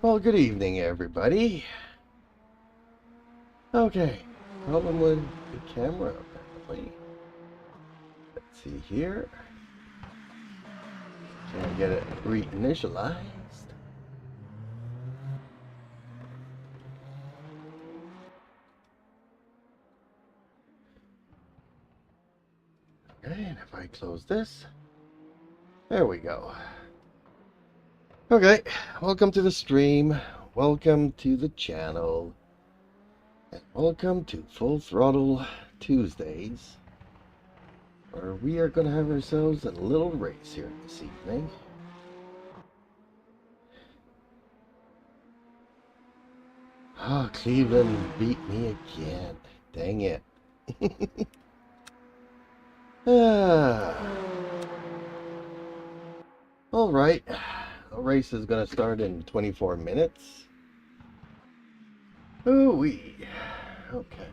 Well, good evening, everybody. Okay, problem with the camera, apparently. Let's see here. Can I get it reinitialized? Okay, and if I close this, there we go. Okay, welcome to the stream. Welcome to the channel. And welcome to Full Throttle Tuesdays, where we are going to have ourselves a little race here this evening. Oh, Cleveland beat me again. Dang it. Alright. The race is going to start in 24 minutes. Ooh-wee. Okay.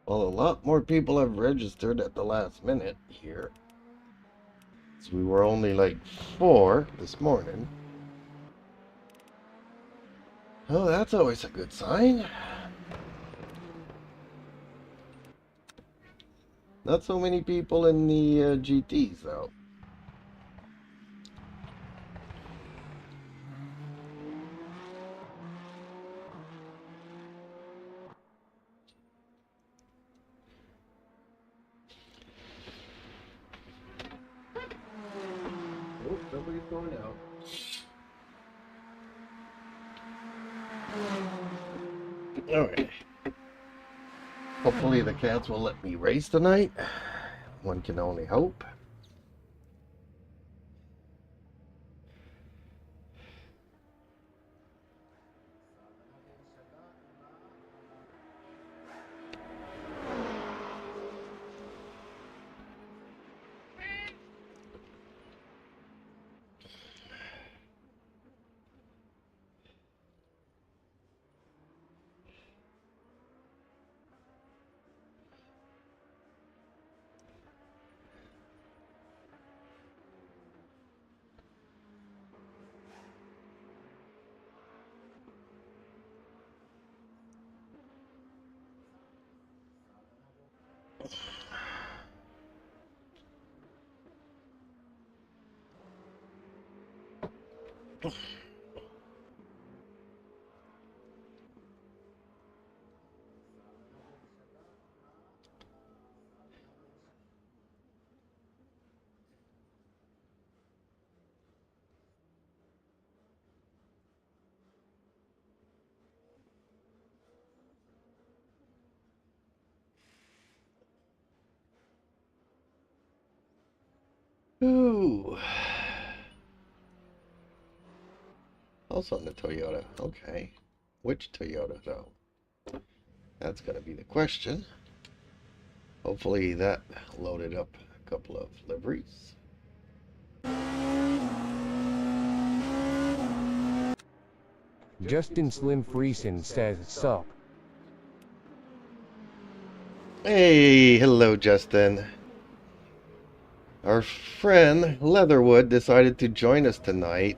Well, a lot more people have registered at the last minute here. So we were only like 4 this morning. Oh, that's always a good sign. Not so many people in the GTs, though. Oh, somebody's going out. Alright. Hopefully the cats will let me race tonight. One can only hope. Ooh. Also on the Toyota. Okay. Which Toyota, though? That's going to be the question. Hopefully that loaded up a couple of liveries. Justin Slim Friesen says, sup. Hey, hello, Justin. Our friend Leatherwood decided to join us tonight.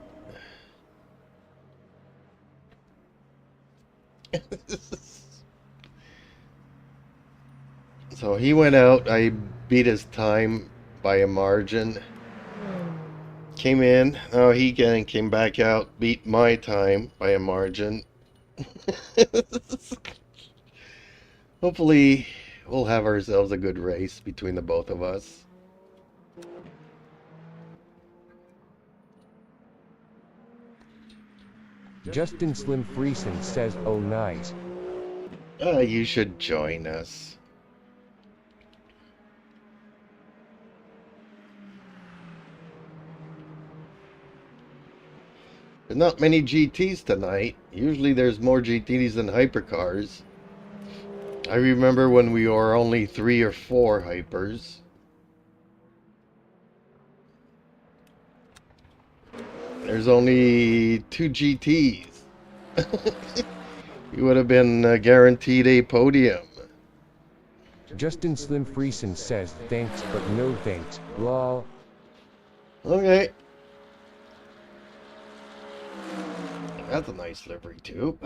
So he went out. I beat his time by a margin. Came in. Oh, he again came back out. Beat my time by a margin. Hopefully, we'll have ourselves a good race between the both of us. Justin Slim Friesen says, oh nice. You should join us. There's not many GTs tonight. Usually there's more GTs than hypercars. I remember when we were only 3 or 4 hypers. There's only 2 GTs. You would have been guaranteed a podium. Justin Slim Friesen says, thanks but no thanks, lol. Okay. That's a nice livery too.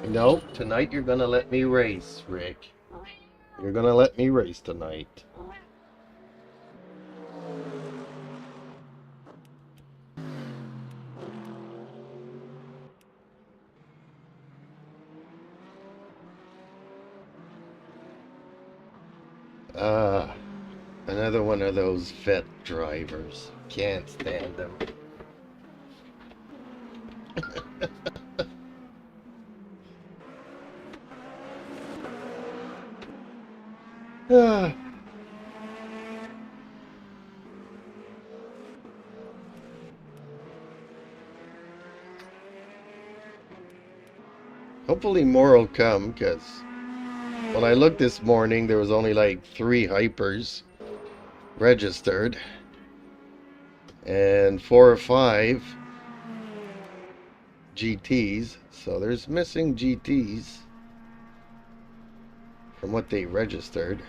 No, tonight you're gonna let me race, Rick. You're gonna let me race tonight. Another one of those vet drivers. Can't stand them. Hopefully more will come, because when I looked this morning, there was only like 3 hypers registered. And 4 or 5 GTs. So there's missing GTs from what they registered.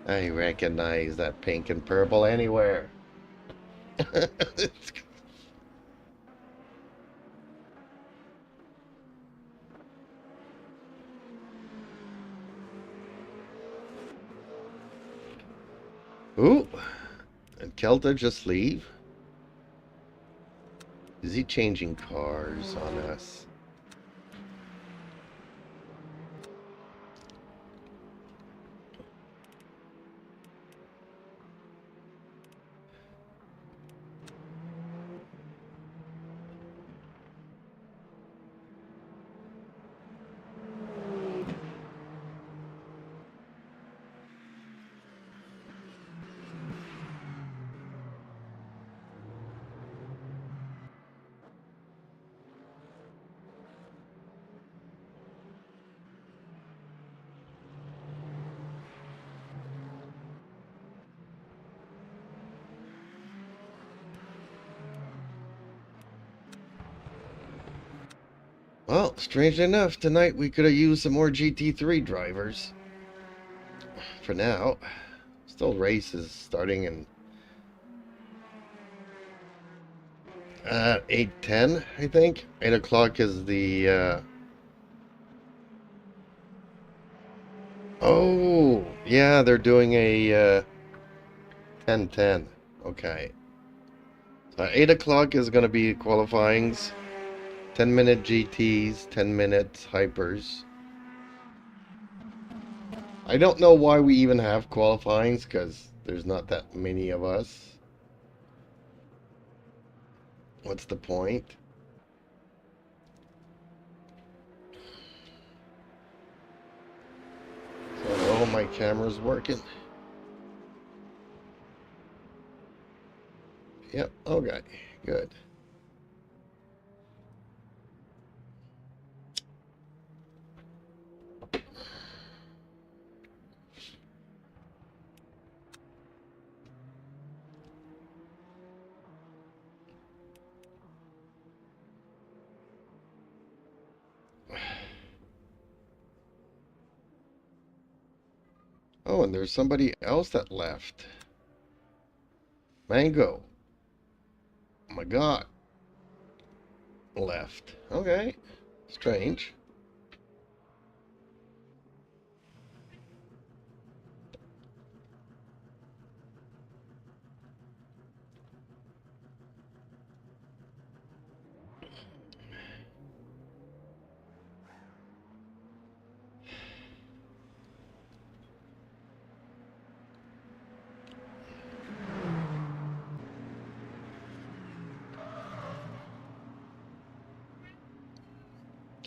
I recognize that pink and purple anywhere. Ooh, did Kelta just leave? Is he changing cars on us? Well, strangely enough, tonight we could have used some more GT3 drivers. For now, still races starting in 8:10, I think. 8 o'clock is the oh, yeah, they're doing a 10:10. Okay. So 8 o'clock is going to be qualifyings. 10-minute GTs, 10 minutes hypers. I don't know why we even have qualifyings, because there's not that many of us. What's the point? So, oh, my camera's working. Yep, okay, good. Oh, and there's somebody else that left. Mango. Oh my god. Left. Okay. Strange.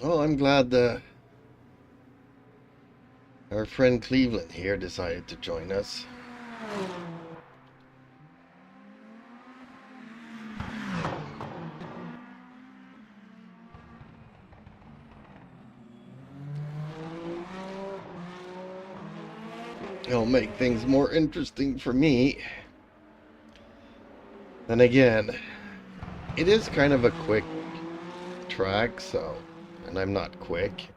Oh, I'm glad our friend Cleveland here decided to join us. It'll make things more interesting for me. Then again, it is kind of a quick track, so, and I'm not quick.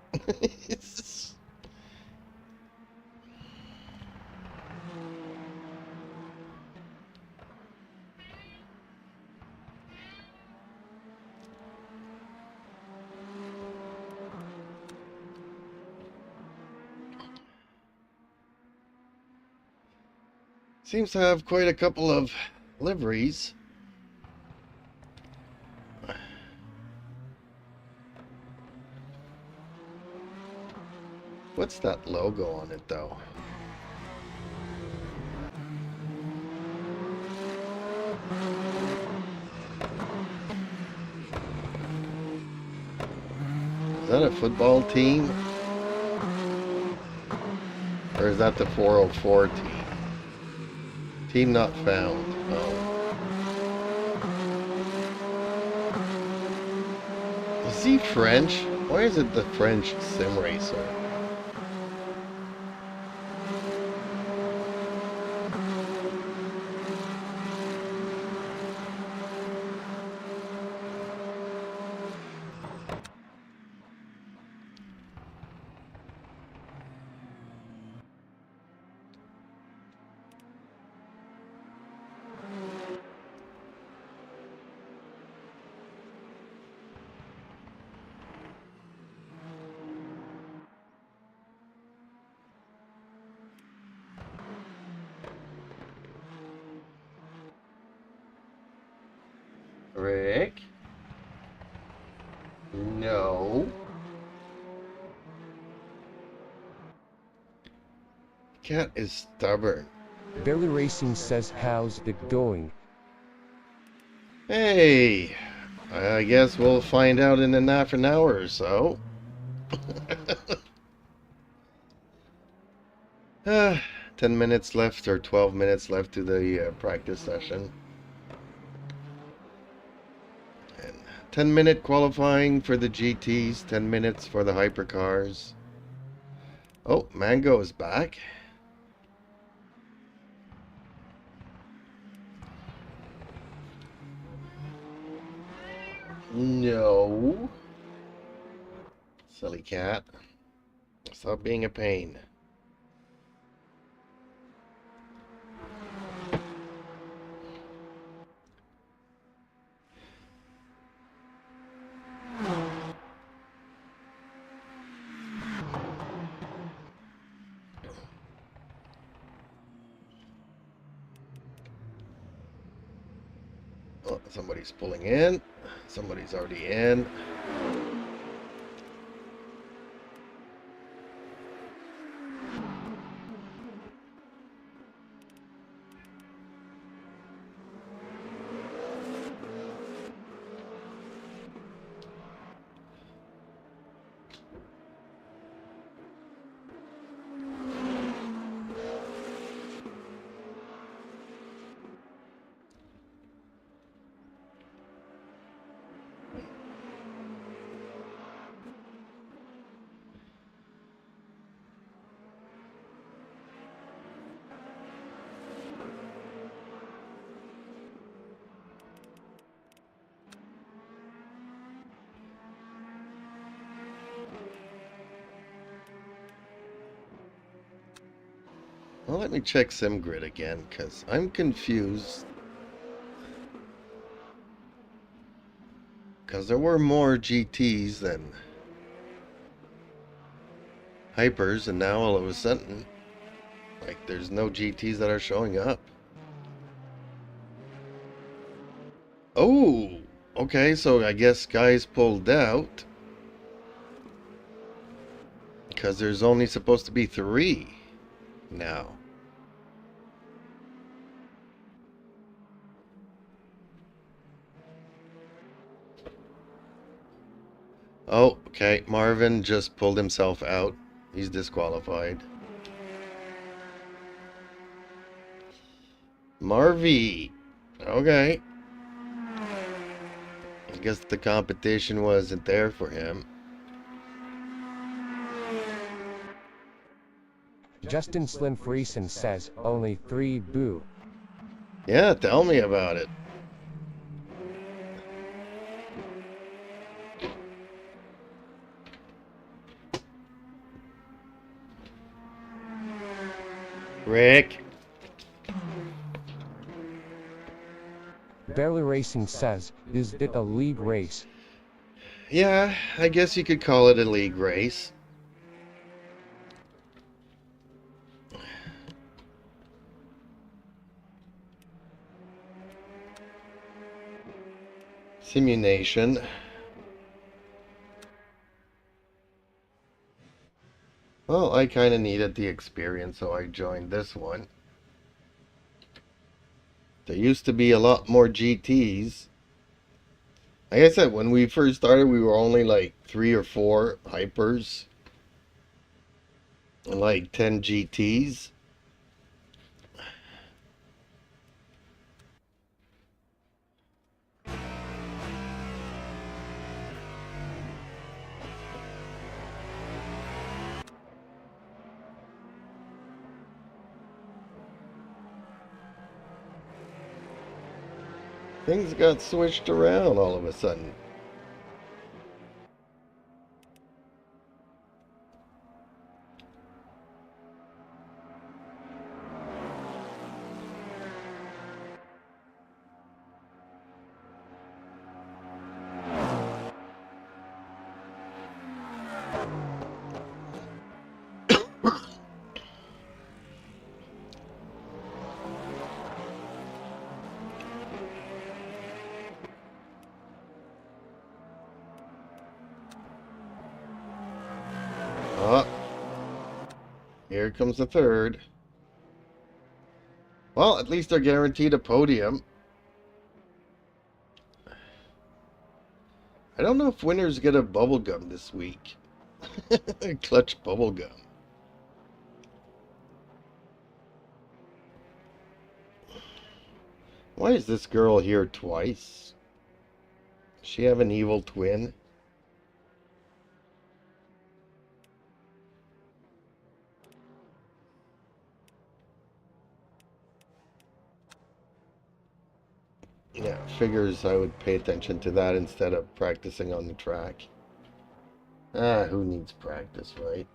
Seems to have quite a couple of liveries. What's that logo on it, though? Is that a football team? Or is that the 404 team? Team not found. Oh. Is he French? Why is it the French sim racer? Rick? No. Cat is stubborn. Belly Racing says, how's it going? Hey, I guess we'll find out in half an hour or so. 10 minutes left or 12 minutes left to the practice session. And 10-minute qualifying for the GTs, 10 minutes for the hypercars. Oh, Mango is back. No. Silly cat. Stop being a pain. Oh, somebody's pulling in. Somebody's already in. Well, let me check SimGrid again, because I'm confused. Because there were more GTs than Hypers, and now all of a sudden, like, there's no GTs that are showing up. Oh! Okay, so I guess guys pulled out. Because there's only supposed to be 3 now. Oh, okay. Marvin just pulled himself out. He's disqualified. Marvy. Okay. I guess the competition wasn't there for him. Justin Slim Friesen says, only 3 boo. Yeah, tell me about it. Rick. Barely Racing says, is it a league race? Yeah, I guess you could call it a league race. Simulation. Well, I kind of needed the experience, so I joined this one. There used to be a lot more GTs. Like I said, when we first started, we were only like 3 or 4 Hypers and like 10 GTs. Things got switched around all of a sudden. Oh, here comes the third. Well, at least they're guaranteed a podium. I don't know if winners get a bubblegum this week. Clutch bubblegum. Why is this girl here twice? Does she have an evil twin? Yeah, figures I would pay attention to that instead of practicing on the track. Ah, who needs practice, right?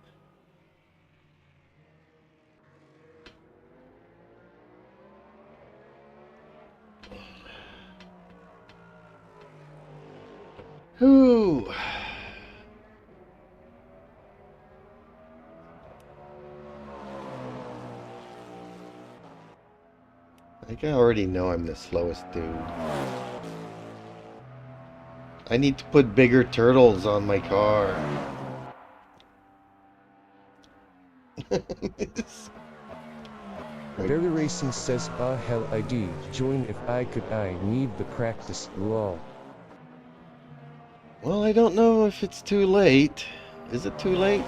Who? Like, I already know I'm the slowest dude. I need to put bigger turtles on my car. Barely Racing says, ah hell I do, join if I could, I need the practice, lol. Well, I don't know if it's too late. Is it too late?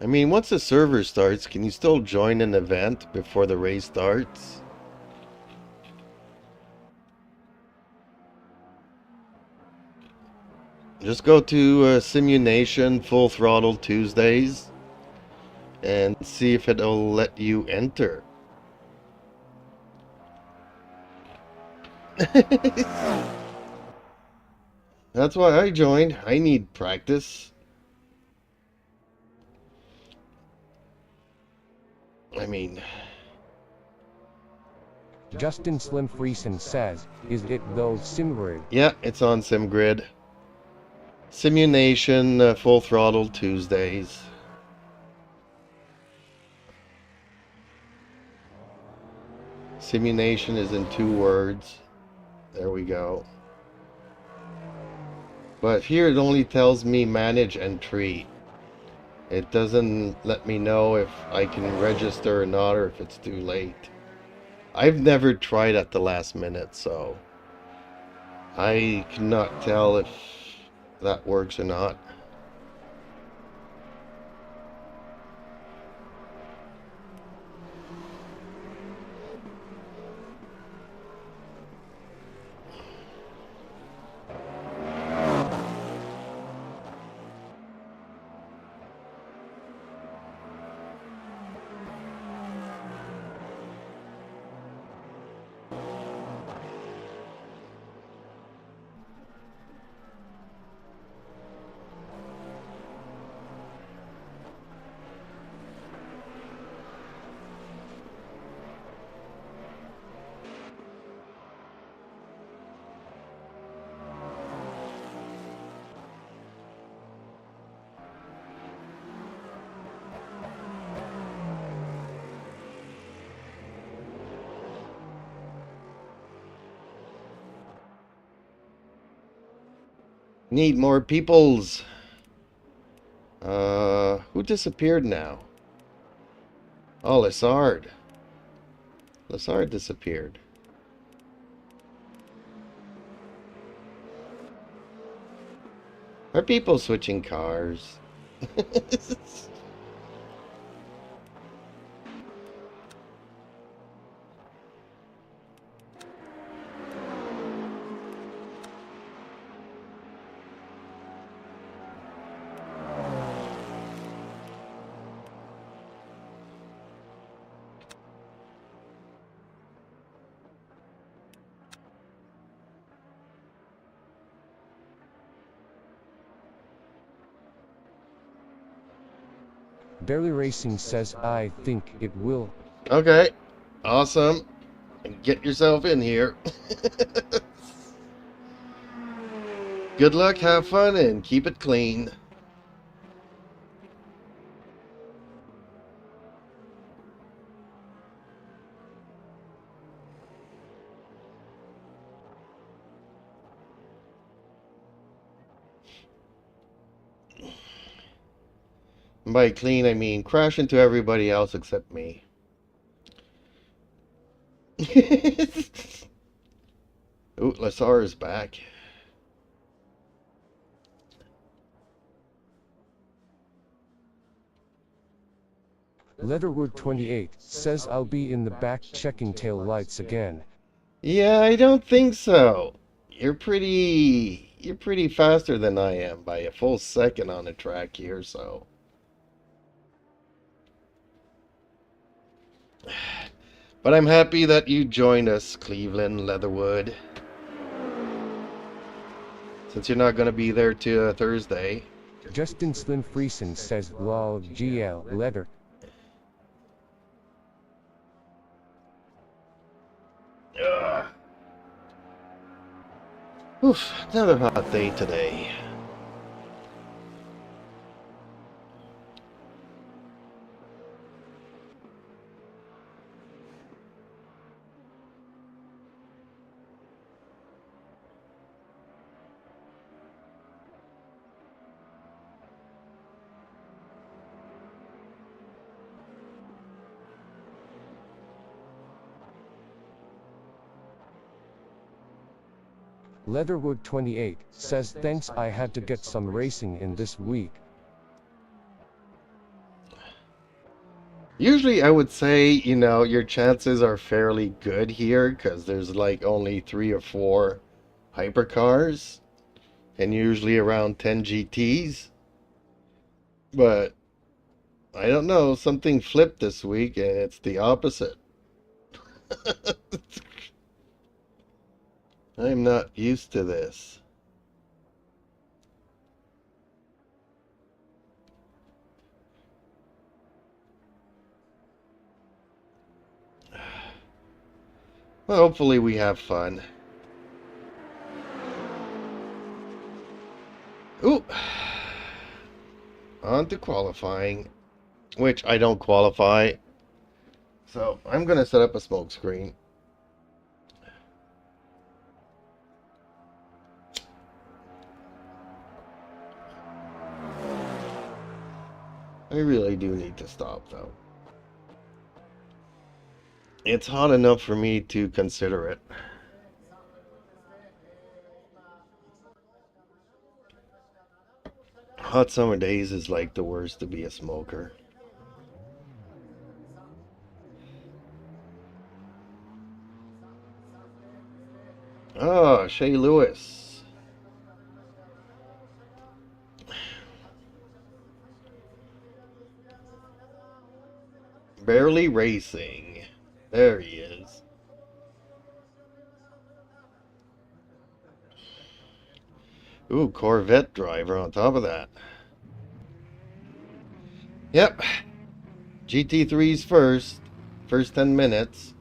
I mean, once the server starts, can you still join an event before the race starts? Just go to Simulation Full Throttle Tuesdays and see if it'll let you enter. That's why I joined. I need practice. I mean, Justin Slim Friesen says, is it though SimGrid? yeah, it's on SimGrid. Simulation, Full Throttle Tuesdays. Simulation is in 2 words. There we go. But here it only tells me manage entry. It doesn't let me know if I can register or not, or if it's too late. I've never tried at the last minute, so I cannot tell if that works or not. Need more peoples. Who disappeared now? Oh, Lessard. Lessard disappeared. Are people switching cars? Barely Racing says, I think it will. Okay, awesome. Get yourself in here. Good luck, have fun, and keep it clean. By clean, I mean crash into everybody else except me. Ooh, Lassar is back. Leatherwood 28 says I'll be in the back checking tail lights again. Yeah, I don't think so. You're pretty faster than I am by a full second on the track here, so. But I'm happy that you joined us, Cleveland Leatherwood. Since you're not going to be there till Thursday. Justin Slim Friesen says, lol, GL, letter. Ugh. Oof, another hot day today. Leatherwood 28 says, thanks, I had to get some racing in this week. Usually I would say, you know, your chances are fairly good here because there's like only 3 or 4 hypercars and usually around 10 GTs. But I don't know, something flipped this week and it's the opposite. I'm not used to this. Well, hopefully we have fun. Ooh. On to qualifying, which I don't qualify. So I'm going to set up a smoke screen. I really do need to stop, though. It's hot enough for me to consider it. Hot summer days is like the worst to be a smoker. Oh, Shea Lewis. Barely racing. There he is. Ooh, Corvette driver on top of that. Yep. GT3's first. First 10 minutes.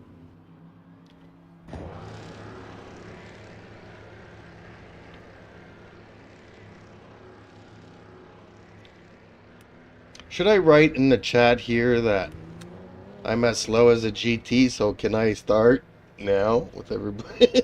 Should I write in the chat here that I'm as slow as a GT, so can I start now with everybody?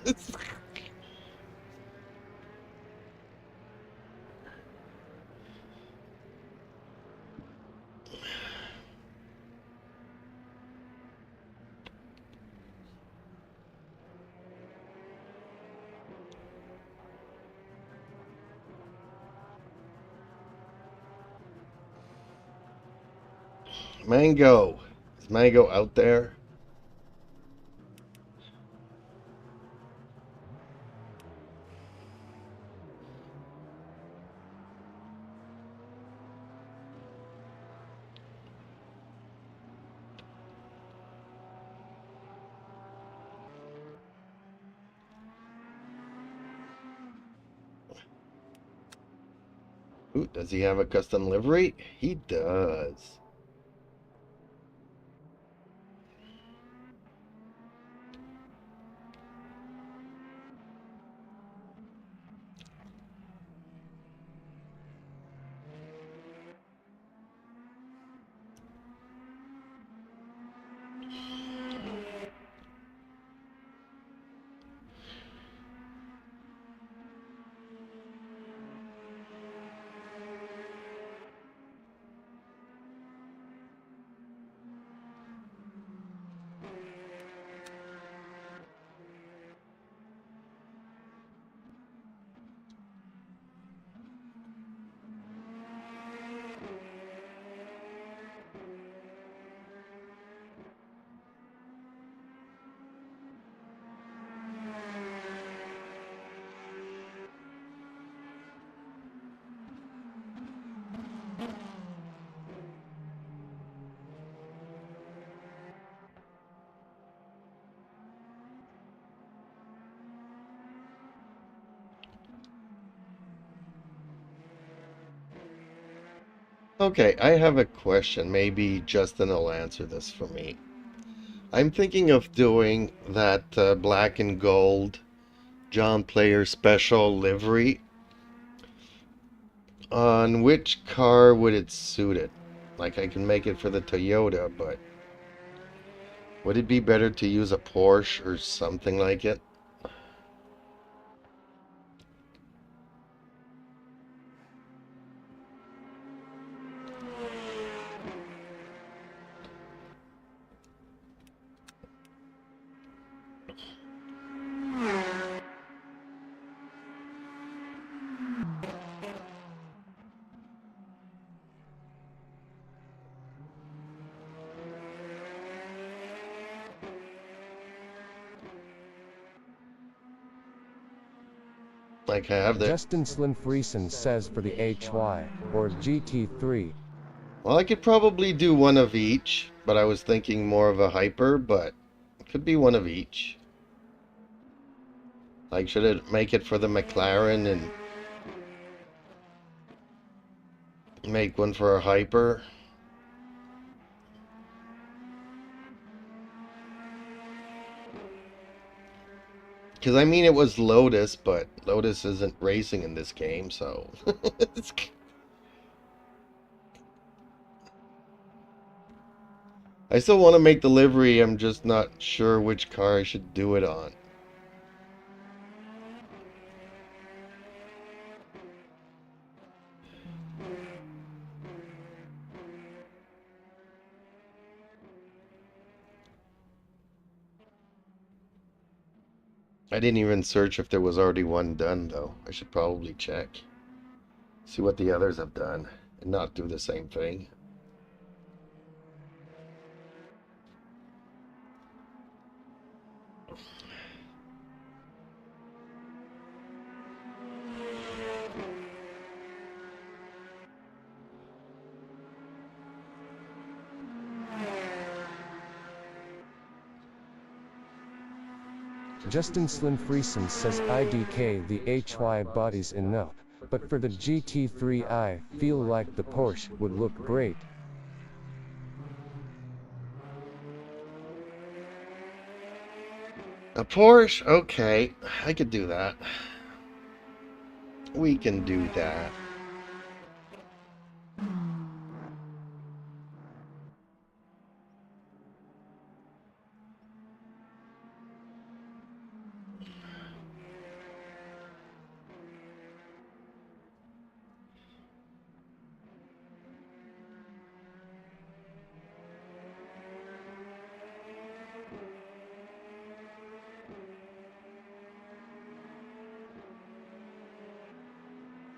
Mango. Is Mango out there? Ooh, does he have a custom livery? He does. Okay, I have a question. Maybe Justin will answer this for me. I'm thinking of doing that black and gold John Player special livery. On which car would it suit it? Like, I can make it for the Toyota, but would it be better to use a Porsche or something like it? Like, I have the... Justin Slim Friesen says for the HY or GT3. Well, I could probably do one of each, but I was thinking more of a hyper, but it could be one of each. Like, should it make it for the McLaren and make one for a hyper? Because I mean, it was Lotus, but Lotus isn't racing in this game, so. I still want to make the livery, I'm just not sure which car I should do it on. I didn't even search if there was already one done, though. I should probably check. See what the others have done, and not do the same thing. Justin Slim Friesen says IDK the HY body's enough, but for the GT3 I feel like the Porsche would look great. A Porsche? Okay, I could do that. We can do that.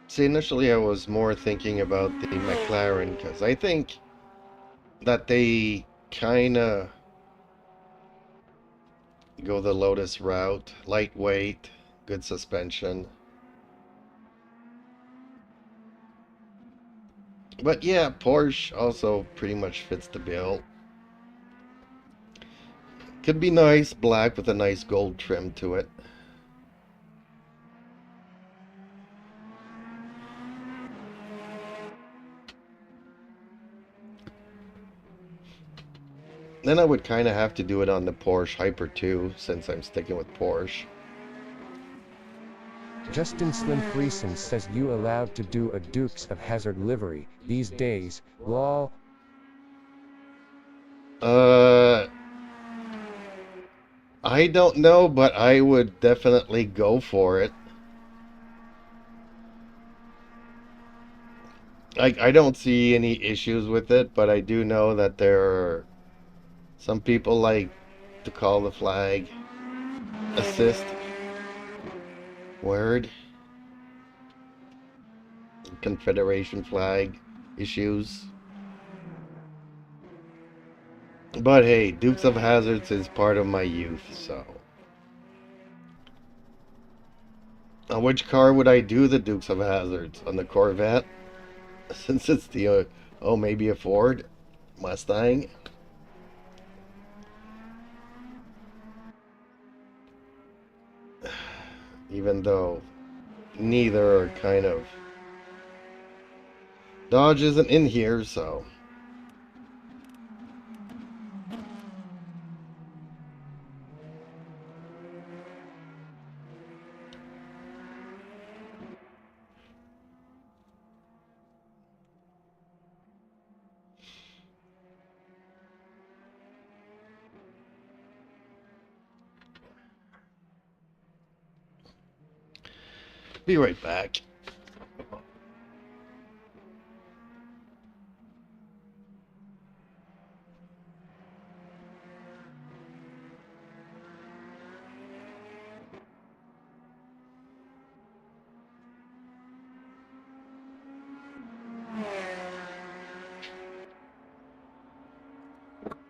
See, initially I was more thinking about the McLaren, because I think that they kind of go the Lotus route. Lightweight, good suspension. But yeah, Porsche also pretty much fits the bill. Could be nice, black with a nice gold trim to it. Then I would kind of have to do it on the Porsche Hyper 2, since I'm sticking with Porsche. Justin Slim Friesen says you allowed to do a Dukes of Hazzard livery these days, lol. I don't know, but I would definitely go for it. I don't see any issues with it, but I do know that there are some people like to call the flag assist. Word. Confederation flag issues. But hey, Dukes of Hazzards is part of my youth, so. On which car would I do the Dukes of Hazzards? On the Corvette? Since it's the, oh, maybe a Ford Mustang? Even though neither are kind of. Dodge isn't in here, so. Be right back.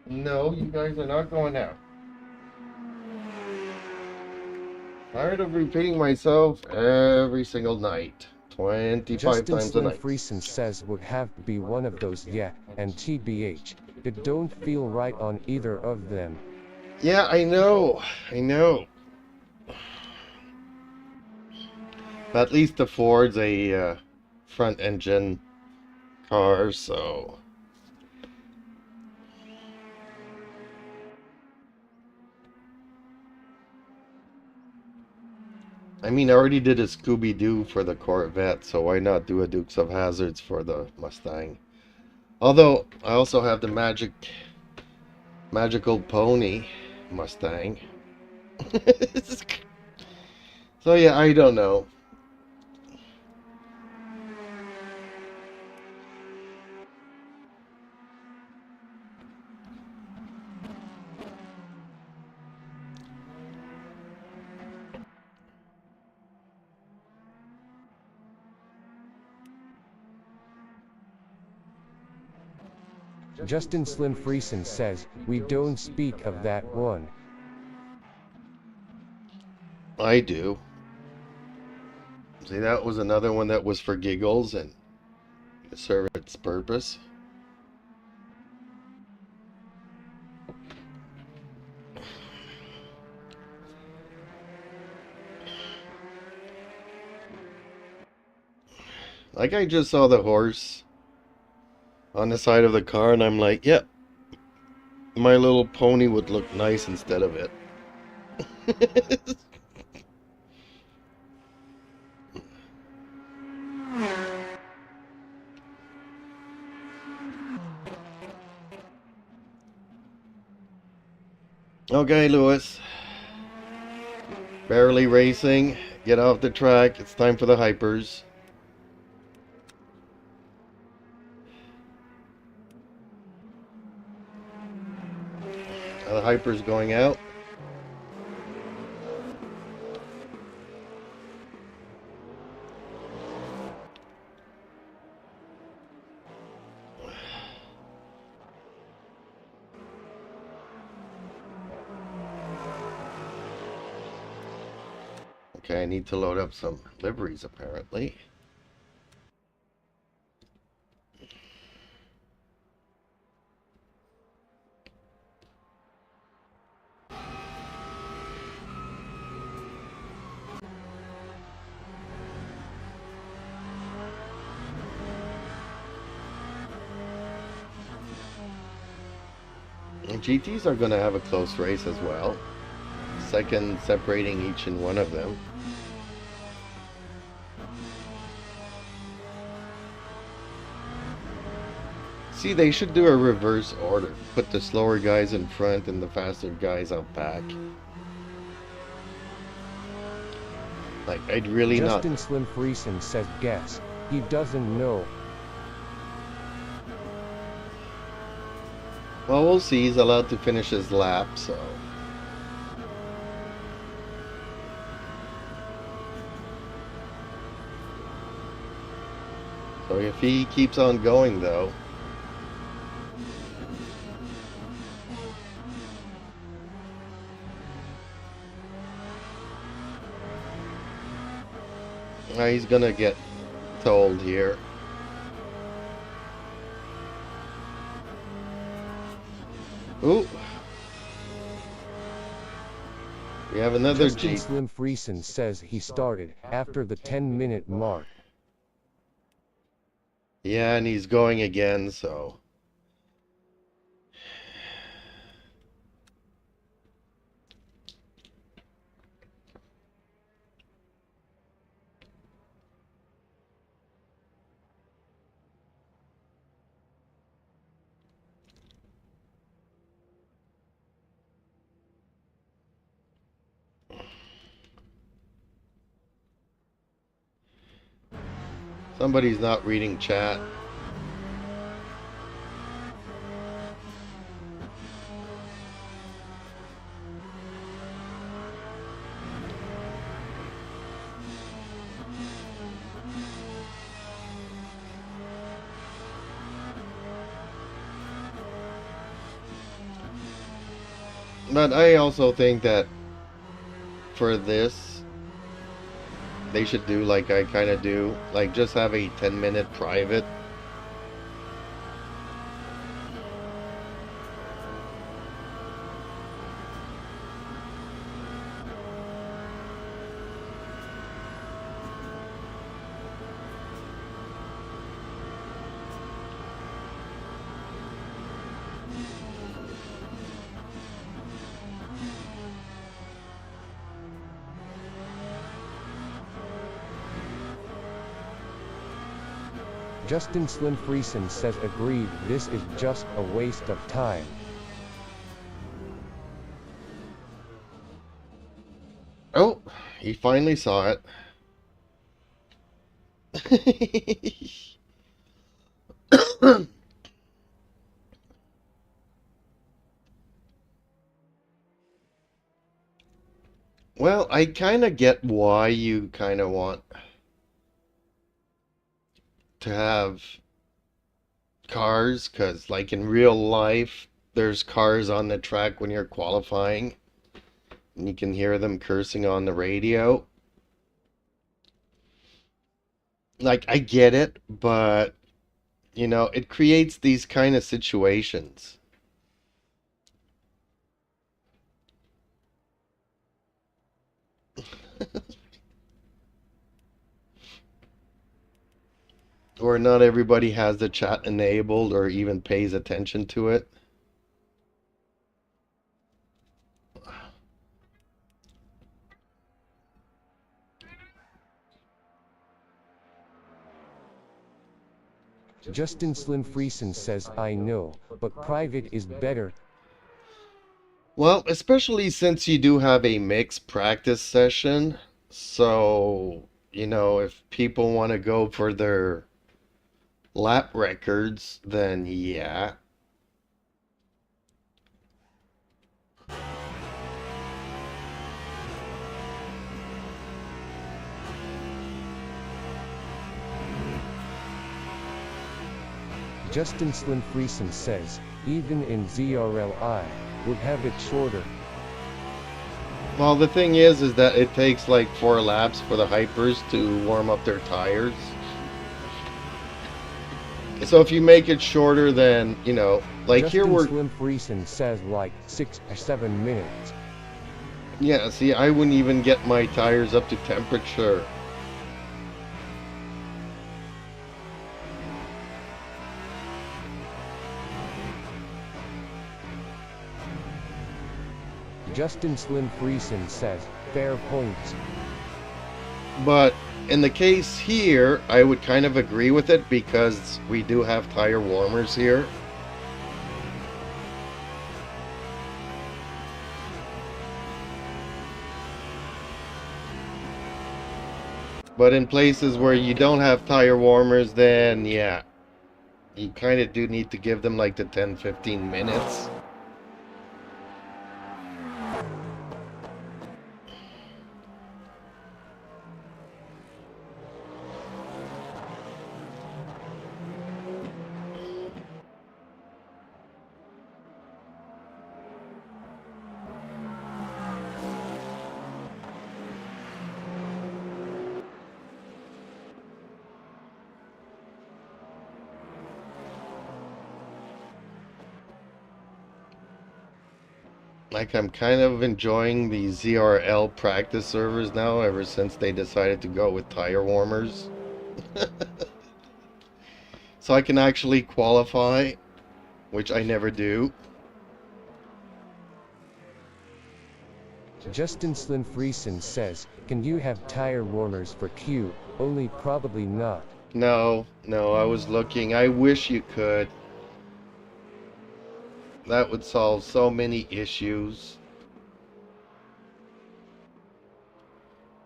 No, you guys are not going out. Tired of repeating myself every single night. 25 Justin times a Slim night. Friesen says would have to be one of those, yeah, and TBH. It don't feel right on either of them. Yeah, I know. I know. But at least the Ford's a front engine car, so. I mean, I already did a Scooby-Doo for the Corvette, so why not do a Dukes of Hazzards for the Mustang? Although, I also have the Magical Pony Mustang. So yeah, I don't know. Justin Slim Friesen says, we don't speak of that one. I do. See, that was another one that was for giggles and to serve its purpose. Like, I just saw the horse on the side of the car, and I'm like, yep, My Little Pony would look nice instead of it. Okay, Lewis. Barely racing. Get off the track. It's time for the hypers. Are the hypers going out? Okay, I need to load up some liveries apparently. And GTs are going to have a close race as well. Second separating each and one of them. See, they should do a reverse order. Put the slower guys in front and the faster guys out back. Like, I'd really Justin not... Slim Friesen says guess. He doesn't know. Well, we'll see. He's allowed to finish his lap, so... So if he keeps on going, though... he's gonna get told here. Ooh. We have another Justin G. Slim Friesen says he started after the 10-minute mark. Yeah, and he's going again, so... Somebody's not reading chat. But I also think that for this, they should do like I kind of do, like just have a 10-minute private. Justin Slim Friesen says agreed, this is just a waste of time. Oh, he finally saw it. Well, I kind of get why you kind of want to have cars, because like in real life, there's cars on the track when you're qualifying, and you can hear them cursing on the radio. Like, I get it, but, you know, it creates these kind of situations. Or not everybody has the chat enabled or even pays attention to it. Justin Slim Friesen says I know, but private is better. Well, especially since you do have a mixed practice session. So, you know, if people want to go for their lap records, then yeah. Justin Slim Friesen says, even in ZRLI, would have it shorter. Well, the thing is that it takes like 4 laps for the hypers to warm up their tires. So if you make it shorter, then, you know, like Justin here we're... Slim Friesen says like 6 or 7 minutes. Yeah, see, I wouldn't even get my tires up to temperature. Justin Slim Friesen says, fair points. But in the case here, I would kind of agree with it because we do have tire warmers here. But in places where you don't have tire warmers, then yeah, you kind of do need to give them like the 10-15 minutes. Like, I'm kind of enjoying the ZRL practice servers now ever since they decided to go with tire warmers. So I can actually qualify, which I never do. Justin Slim Friesen says, can you have tire warmers for Q? Only probably not. No, I was looking. I wish you could. That would solve so many issues.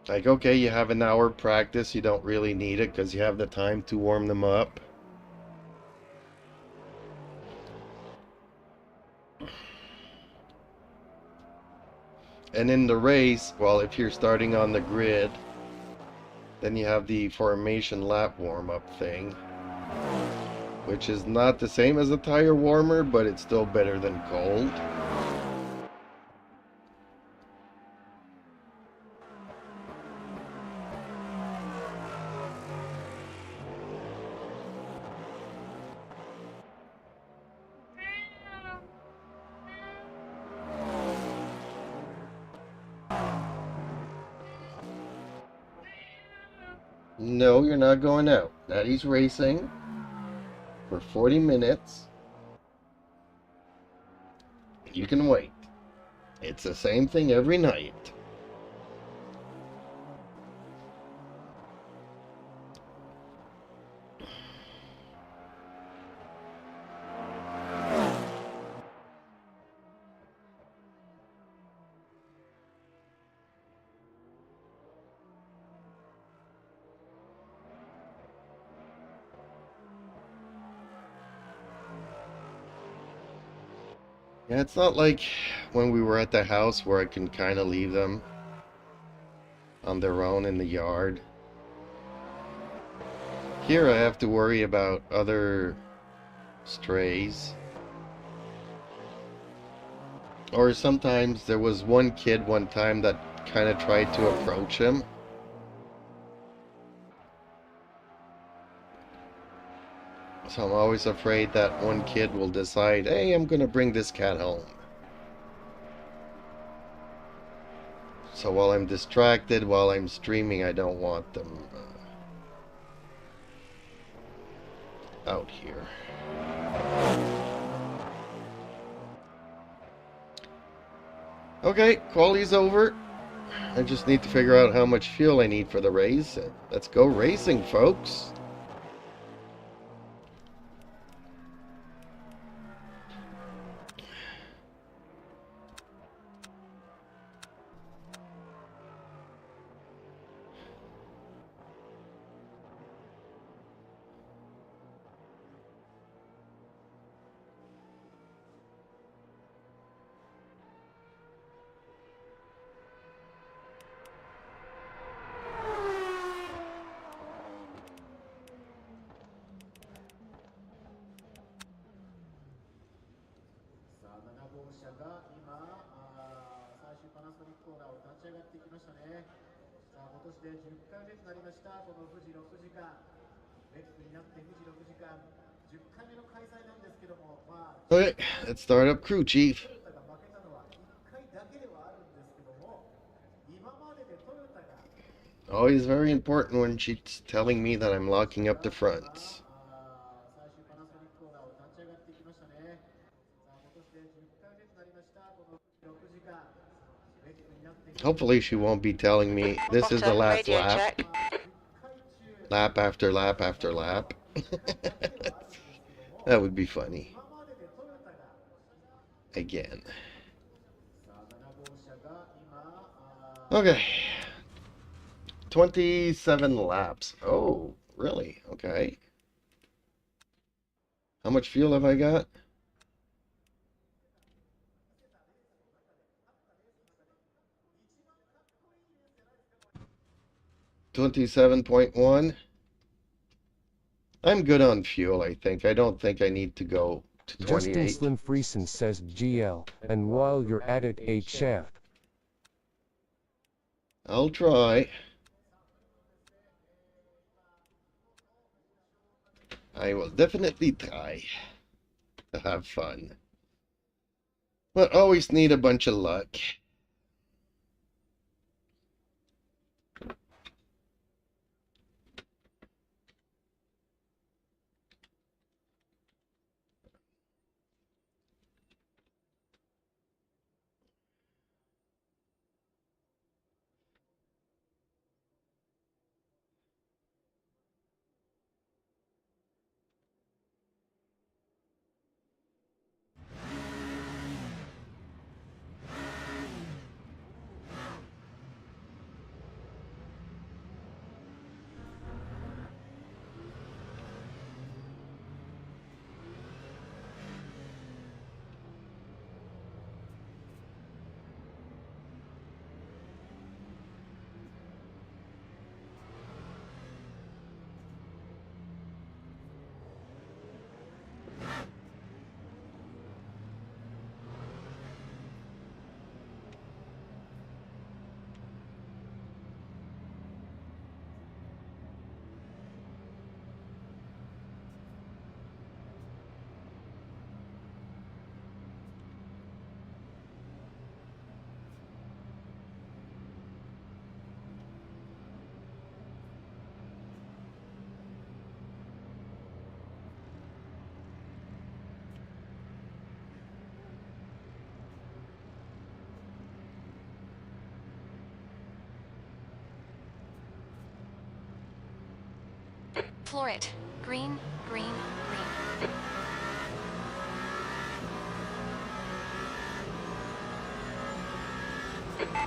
Like, okay, you have an hour practice. You don't really need it because you have the time to warm them up. And in the race, well, if you're starting on the grid, then you have the formation lap warm-up thing, which is not the same as a tire warmer, but it's still better than cold. No, you're not going out. Daddy's racing for 40 minutes. You can wait. It's the same thing every night. Yeah, it's not like when we were at the house where I can kind of leave them on their own in the yard. Here I have to worry about other strays. Or sometimes there was one kid one time that kind of tried to approach him. So I'm always afraid that one kid will decide, hey, I'm gonna bring this cat home. So while I'm distracted, while I'm streaming, I don't want them out here. Okay, quality's over. I just need to figure out how much fuel I need for the race. Let's go racing, folks. Okay, let's start up crew chief. Always very important when she's telling me that I'm locking up the fronts. Hopefully she won't be telling me this is the last lap. Lap after lap after lap. That would be funny. Again. Okay. 27 laps. Oh, really? Okay. How much fuel have I got? 27.1. I'm good on fuel, I think. I don't think I need to go to 28. Justin Slim Friesen says GL, and while you're at it, 8 shaft. I'll try. I will definitely try to have fun. But always need a bunch of luck. Floor it. Green, green, green.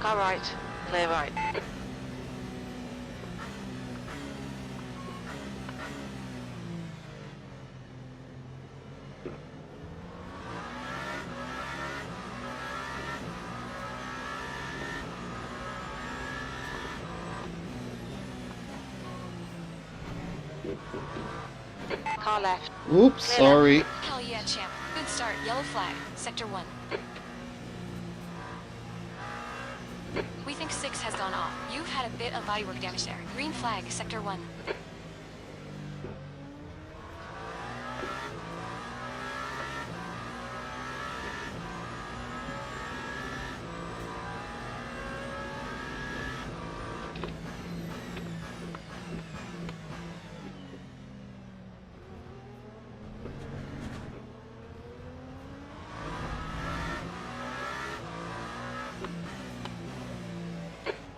Car right, clear right. Car left. Oops, Clear sorry. Hell yeah, champ. Good start. Yellow flag. Sector 1. We think 6 has gone off. You've had a bit of bodywork damage there. Green flag. Sector 1.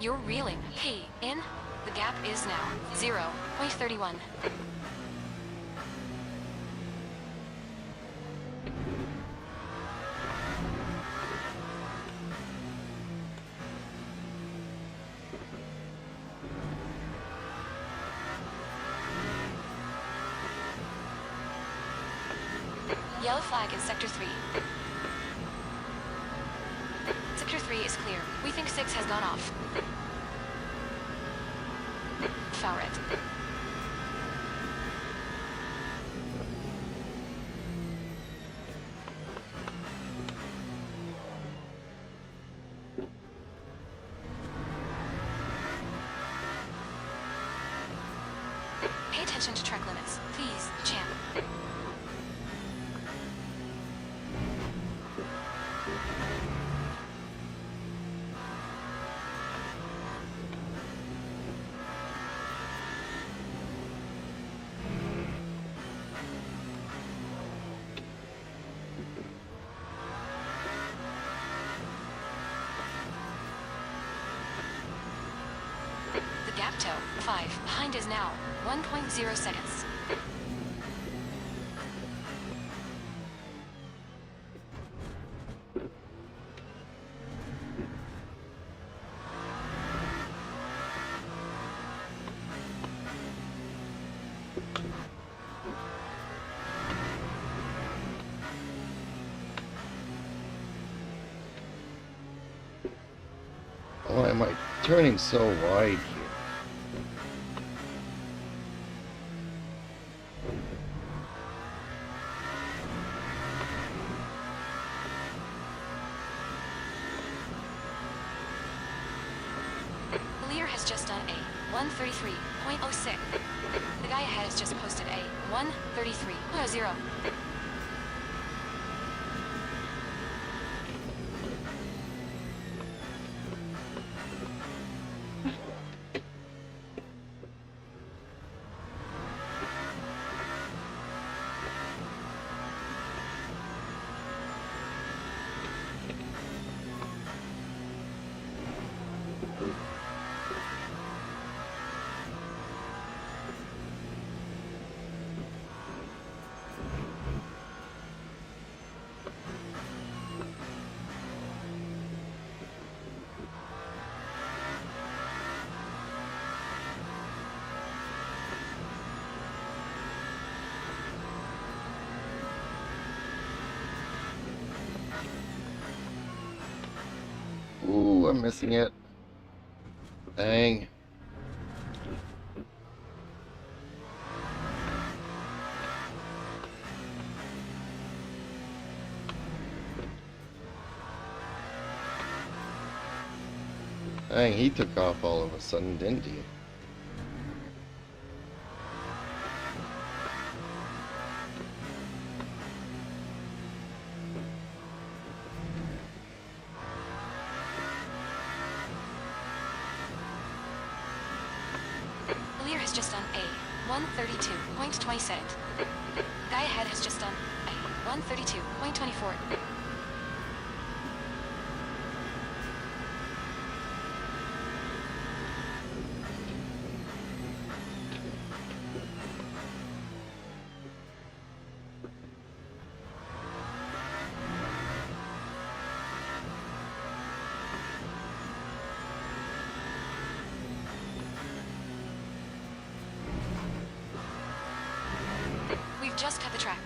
You're reeling. Hey, in. The gap is now 0.31. Yellow flag in Sector 3. Sector 3 is clear. We think 6 has gone off. Foul it. Pay attention to track limits, please, champ. The gap toe, 5. Behind is now 1.0 seconds. Why am I turning so wide here? Lear has just done a 133.06. The guy ahead has just posted a 133.0. Ooh, I'm missing it. Dang. Dang, he took off all of a sudden, didn't he? Lear has just done a 132.27. Guy ahead has just done a 132.24. We've just cut the track.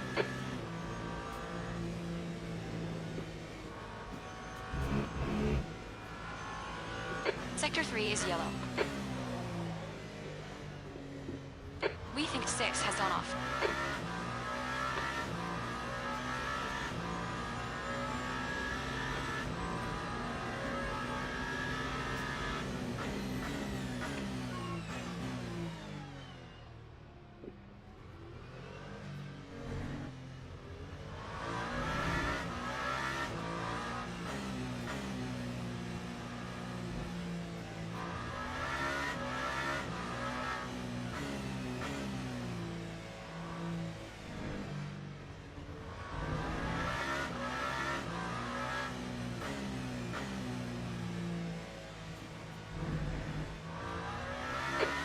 Sector 3 is yellow. We think 6 has gone off.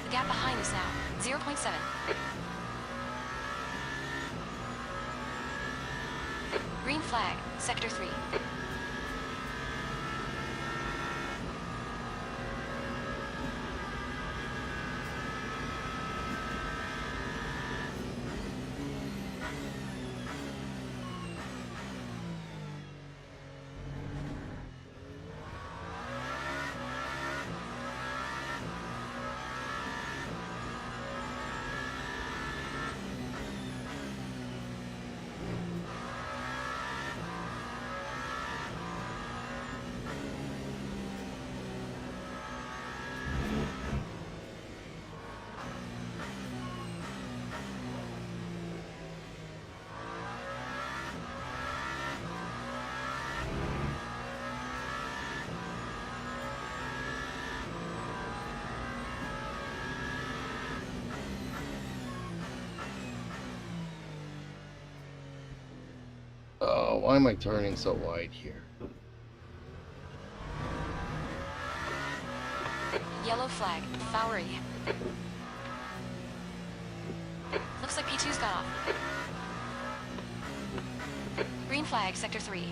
The gap behind is now 0.7. Green flag, Sector 3. Oh, why am I turning so wide here? Yellow flag, Fowry. Looks like P2's got off. Green flag, Sector 3.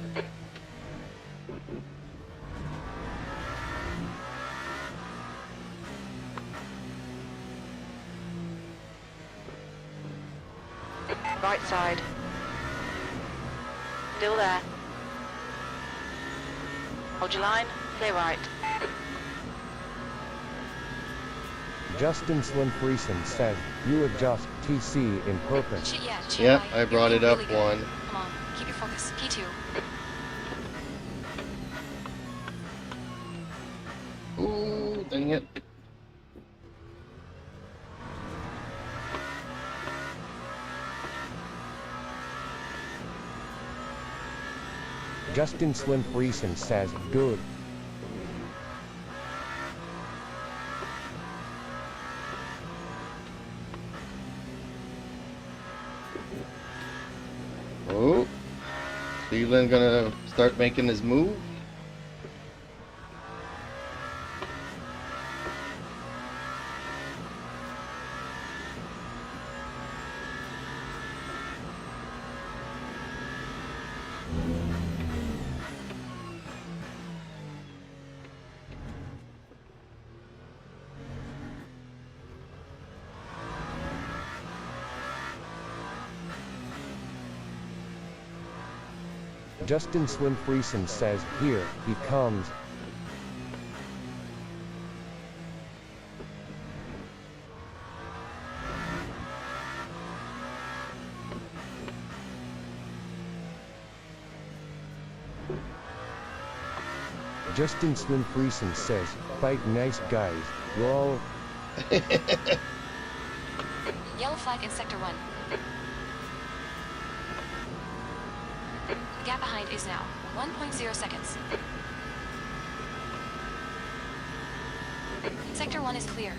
Right side. Still there. Hold your line. Clear right. Justin Slim Friesen says, you adjust TC in purpose. Chit Yep, Eye, I you're brought doing it up really good. one. Come on, keep your focus. P2. Ooh, dang it. Justin Slim Friesen says, good. Oh, Cleveland gonna start making his move. Justin Slim Friesen says, here he comes. Justin Slim Friesen says, fight nice guys, lol. Yellow flag in Sector 1. The gap behind is now 1.0 seconds. Sector 1 is clear.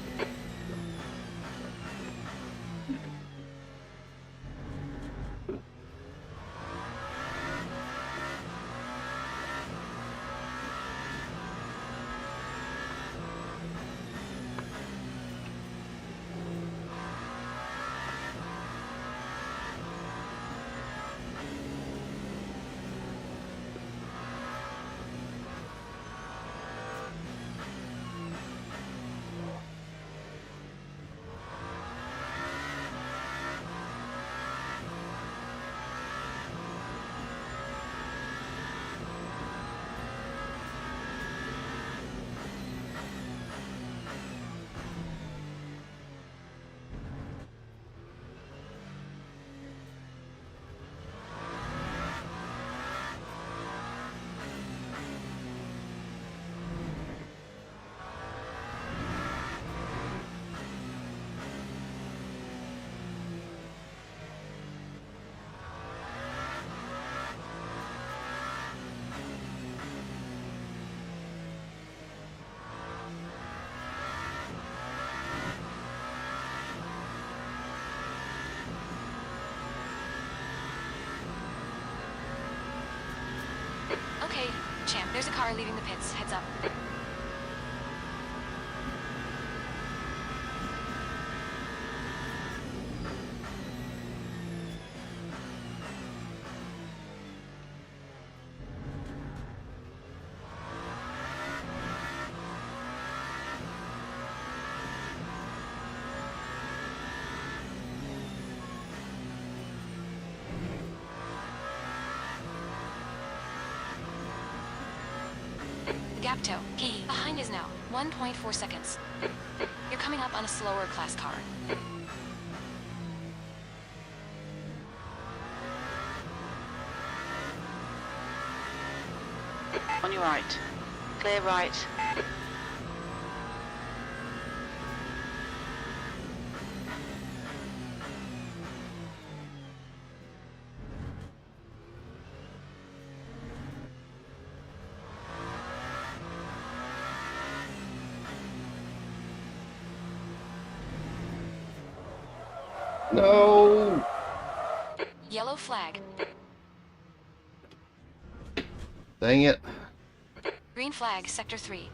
Champ, there's a car leaving the pits. Heads up. The gap toe. Key. Behind is now 1.4 seconds. You're coming up on a slower class car. On your right. Clear right. No! Yellow flag. Dang it. Green flag, Sector 3.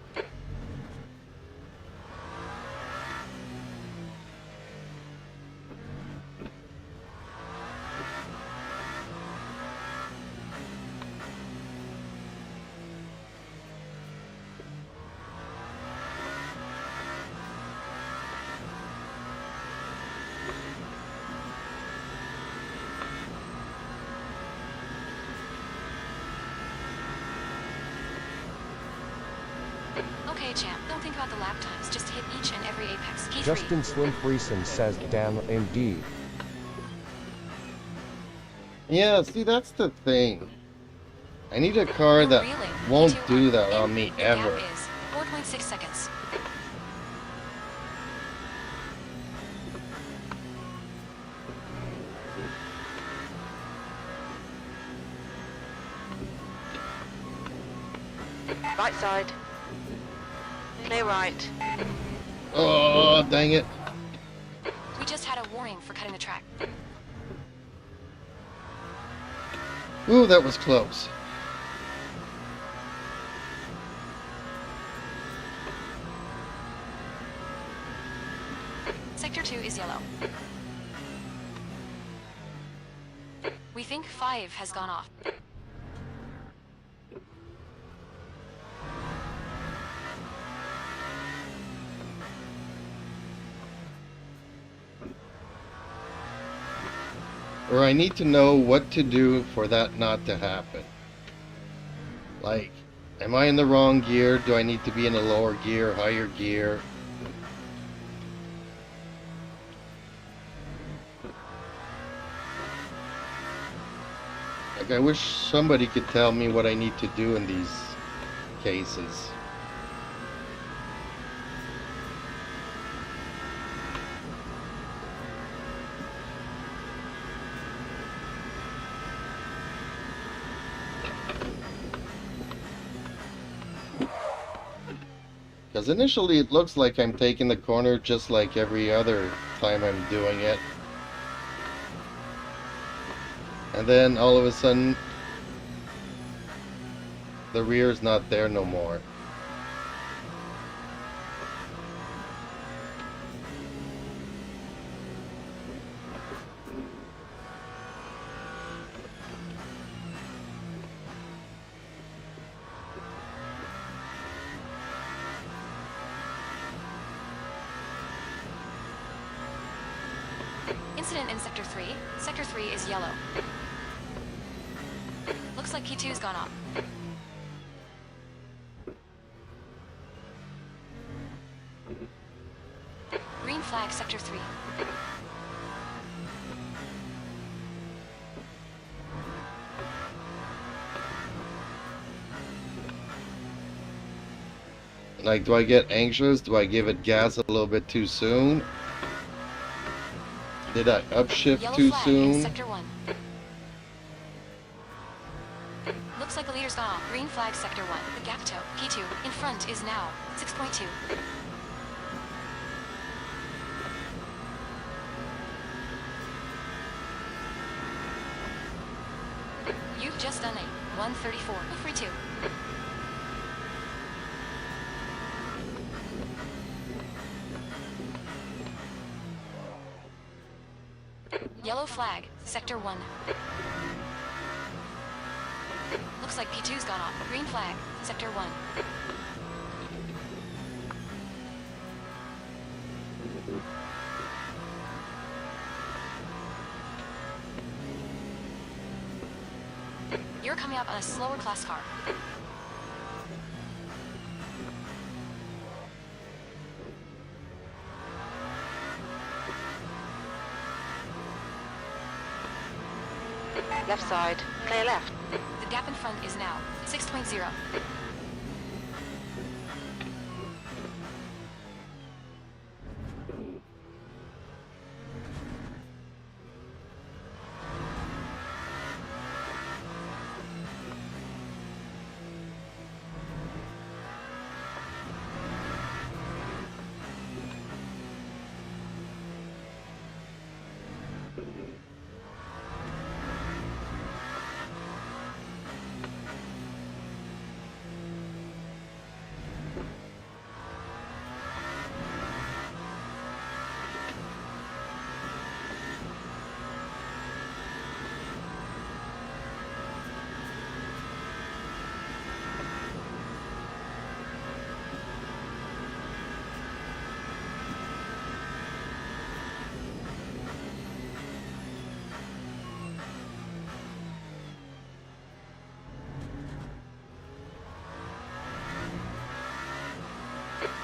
Okay, champ, don't think about the lap times, just hit each and every apex. Key 3. Justin Slim Freeson says, damn, indeed. Yeah, see, that's the thing. I need a car that Reeling. won't Key 2 do that on me Your ever. gap is 4.6 seconds. Right side. Clear right. Oh, dang it. We just had a warning for cutting the track. Ooh, that was close. Sector 2 is yellow. We think 5 has gone off. Or I need to know what to do for that not to happen. Like, am I in the wrong gear? Do I need to be in a lower gear, higher gear? Like, I wish somebody could tell me what I need to do in these cases. Because initially it looks like I'm taking the corner just like every other time I'm doing it. And then all of a sudden, the rear's not there no more. Incident in Sector 3. Sector 3 is yellow. Looks like Key 2's gone off. Green flag, Sector 3. Like, do I get anxious? Do I give it gas a little bit too soon? Did I upshift Yellow too flag in soon? Sector 1. Looks like the leader's gone off. Green flag, Sector 1. The gap toe, Key 2, in front is now 6.2. You've just done a 134. Free 2. Yellow flag, Sector 1. Looks like P2's gone off. Green flag, Sector 1. You're coming up on a slower class car. Left side. Clear left. The gap in front is now 6.0.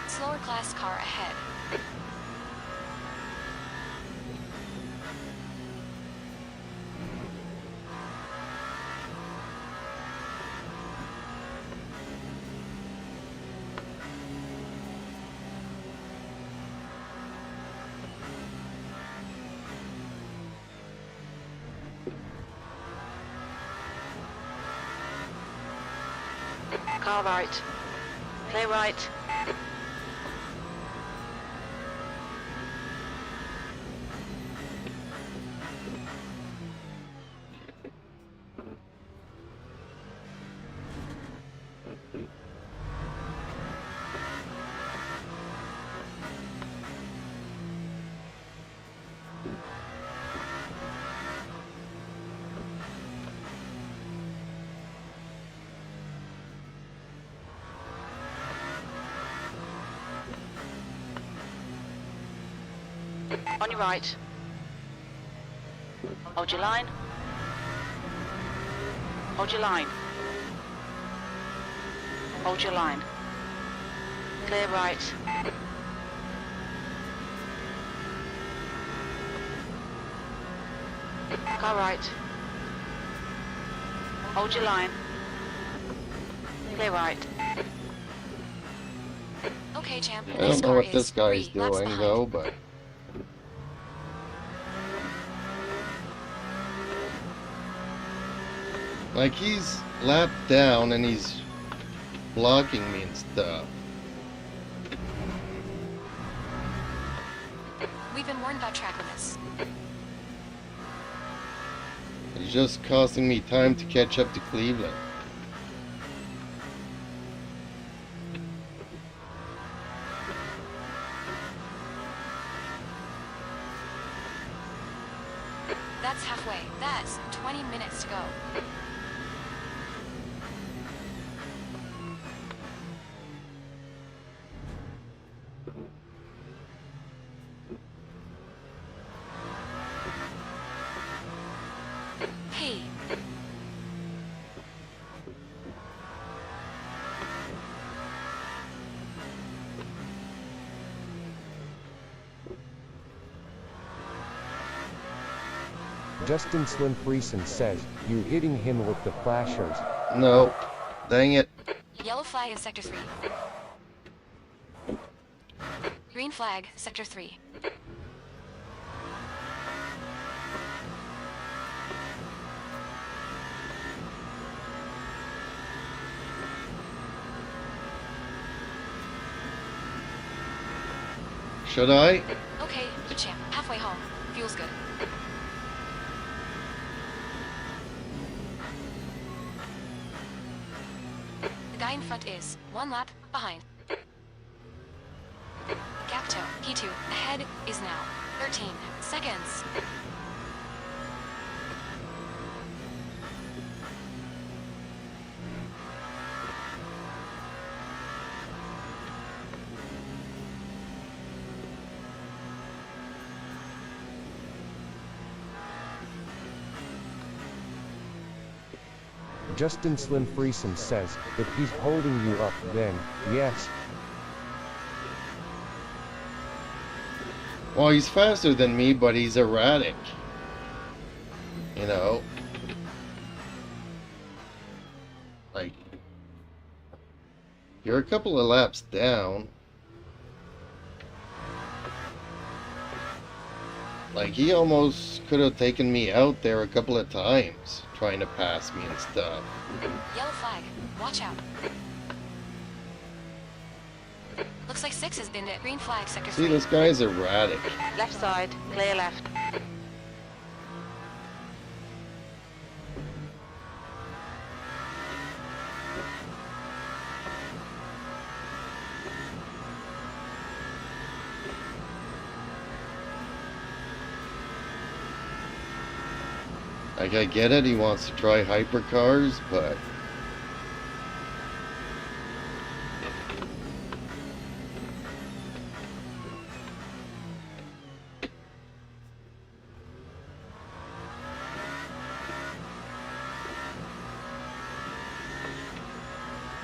Slower class car ahead. Car right. Clear right. On your right. Hold your line. Hold your line. Hold your line. Clear right. Car right. Hold your line. Clear right. Okay, champ. I don't know what this guy's doing though, but like he's lapped down and he's blocking me and stuff. We've been warned about track limits. It's just costing me time to catch up to Cleveland. That's halfway. That's 20 minutes to go. Hey. Justin Slim Friesen says, you hitting him with the flashers. No. Dang it. Yellow flag in Sector 3. Green flag, Sector 3. Should I? Okay, champ. Halfway home. Feels good. The guy in front is 1 lap behind. Gap toe, P2, ahead is now 13 seconds. Justin Slim Friesen says, if he's holding you up, then, yes. Well, he's faster than me, but he's erratic. You know? Like, you're a couple of laps down. Like, he almost could have taken me out there a couple of times, trying to pass me and stuff. Yellow flag. Watch out. Looks like 6 has been at green flag sector 3. See, this guy's erratic. Left side, clear left. Like, I get it, he wants to try hypercars, but...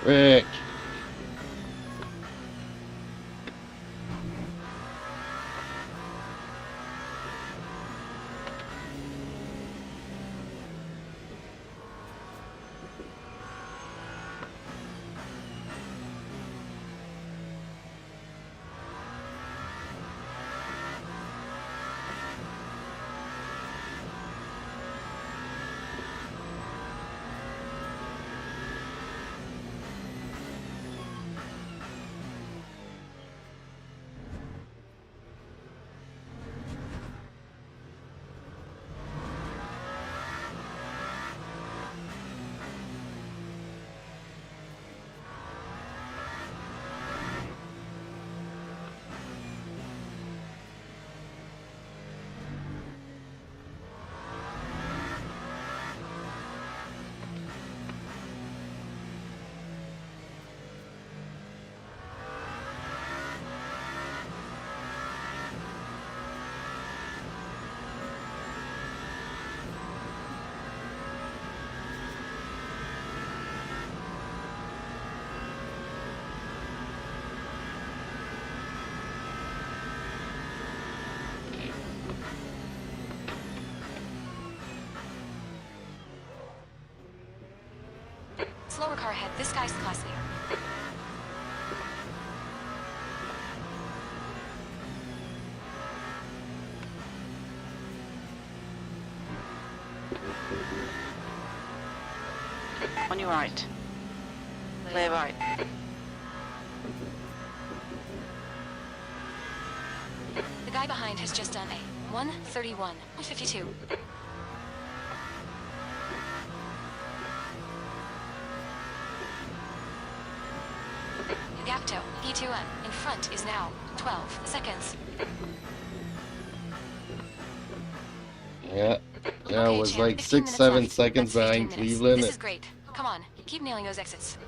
Rick! Slower car ahead. This guy's classy. On your right. Clear right. The guy behind has just done a 1:31, 1:52. Gapto, E2M, in front is now 12 seconds. Yeah. Yeah, Okay, it was champ, like 15 6, minutes 7 left. seconds That's 15 behind minutes. Cleveland. This is great. Come on, keep nailing those exits.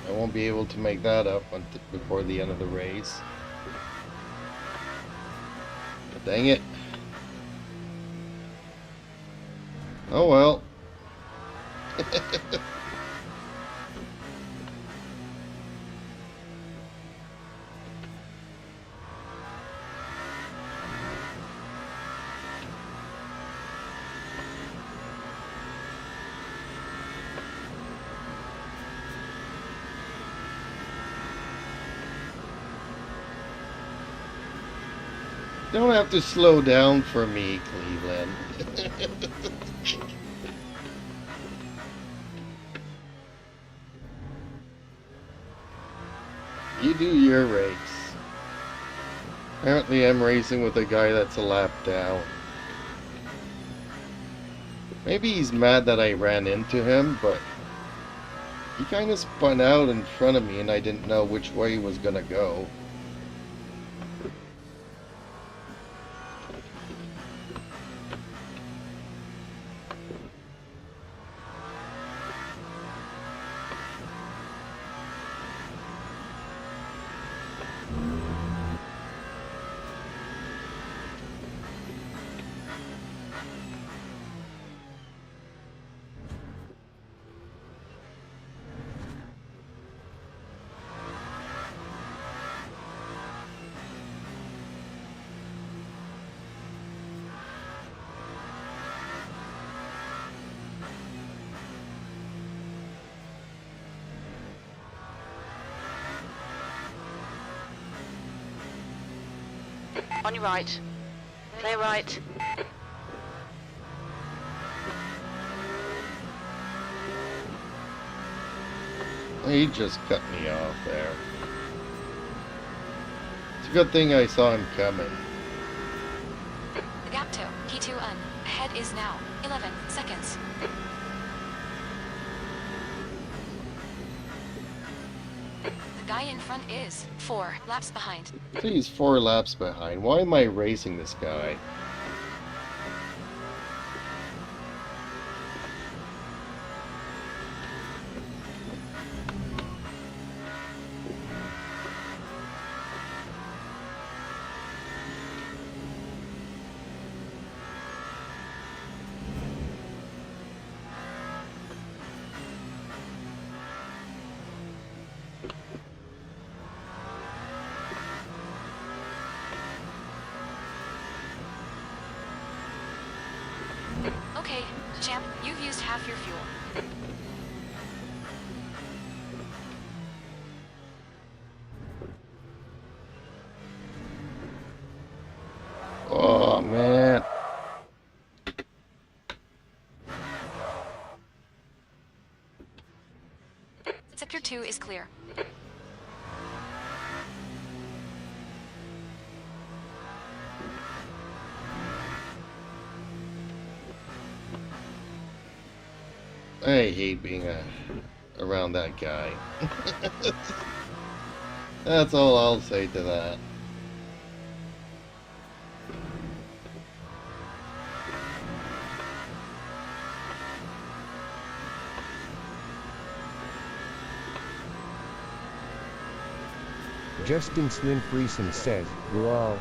I won't be able to make that up before the end of the race. Dang it. Oh well. Don't have to slow down for me, Cleveland. You do your race. Apparently I'm racing with a guy that's a lap down. Maybe he's mad that I ran into him, but he kind of spun out in front of me and I didn't know which way he was gonna go. On your right. Clear right. He just cut me off there. It's a good thing I saw him coming. The gap to P2 un. Ahead is now 11 seconds. The guy in front is 4 laps behind. So he's 4 laps behind. Why am I racing this guy? Okay, champ, you've used half your fuel. Oh, man. Sector 2 is clear. I hate being around that guy. That's all I'll say to that. Justin Slim Friesen says, lol.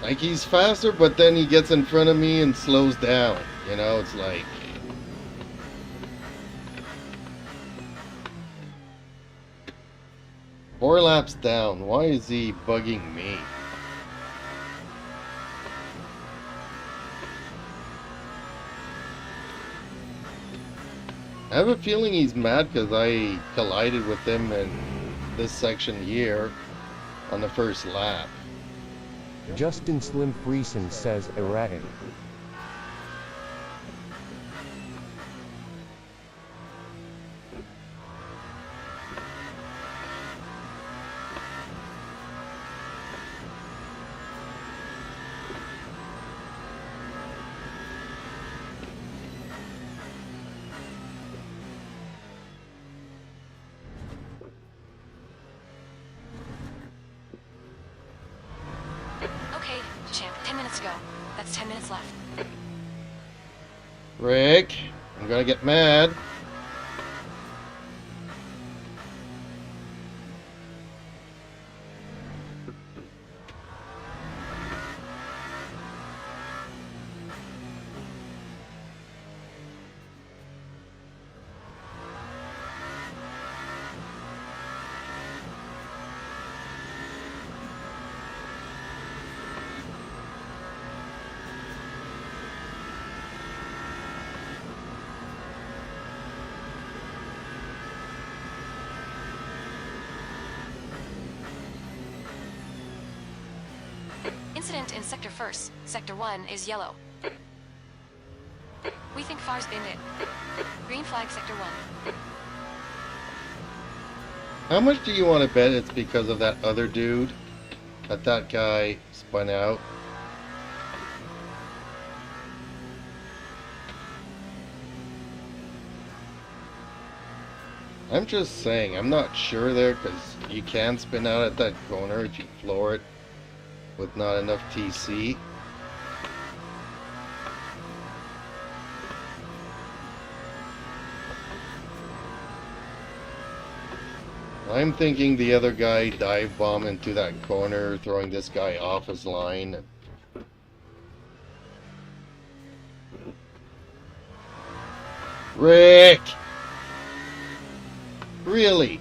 Like, he's faster, but then he gets in front of me and slows down. You know, it's like... Four laps down. Why is he bugging me? I have a feeling he's mad because I collided with him in this section here on the first lap. Justin Slim Friesen says erratic. Okay, champ, 10 minutes to go. That's 10 minutes left. Rick, I'm gonna get mad. Incident in Sector 1st. Sector 1 is yellow. We think Far's been it. Green flag Sector 1. How much do you want to bet it's because of that other dude? That guy spun out? I'm just saying, I'm not sure there, because you can spin out at that corner if you floor it with not enough TC. I'm thinking the other guy dive bomb into that corner, throwing this guy off his line. Rick! Really?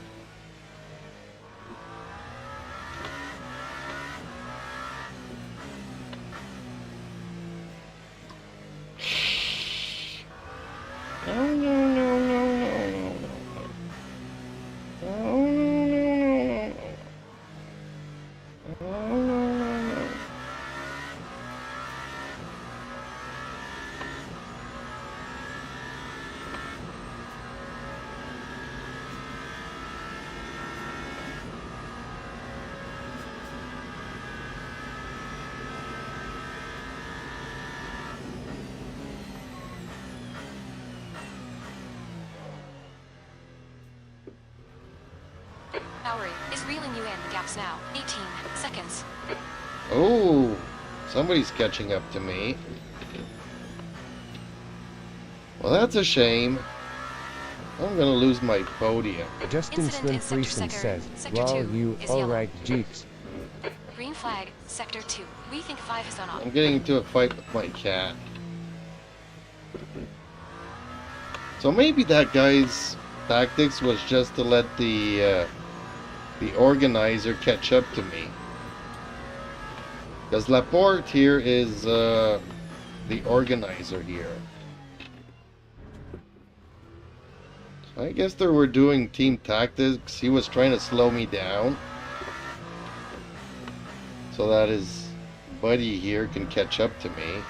No. Power is reeling you in. The gap's now 18 seconds. Oh, somebody's catching up to me. Well, that's a shame. I'm gonna lose my podium. Justin Incident in Slim Sector Friesen says, Sector "Wow, 2 you is yellow. alright, Jeeps?" Green flag, Sector 2. We think 5 has gone off. I'm getting into a fight with my cat. So maybe that guy's tactics was just to let the organizer catch up to me. Because Laporte here is the organizer here. So I guess they were doing team tactics. He was trying to slow me down so that his buddy here can catch up to me.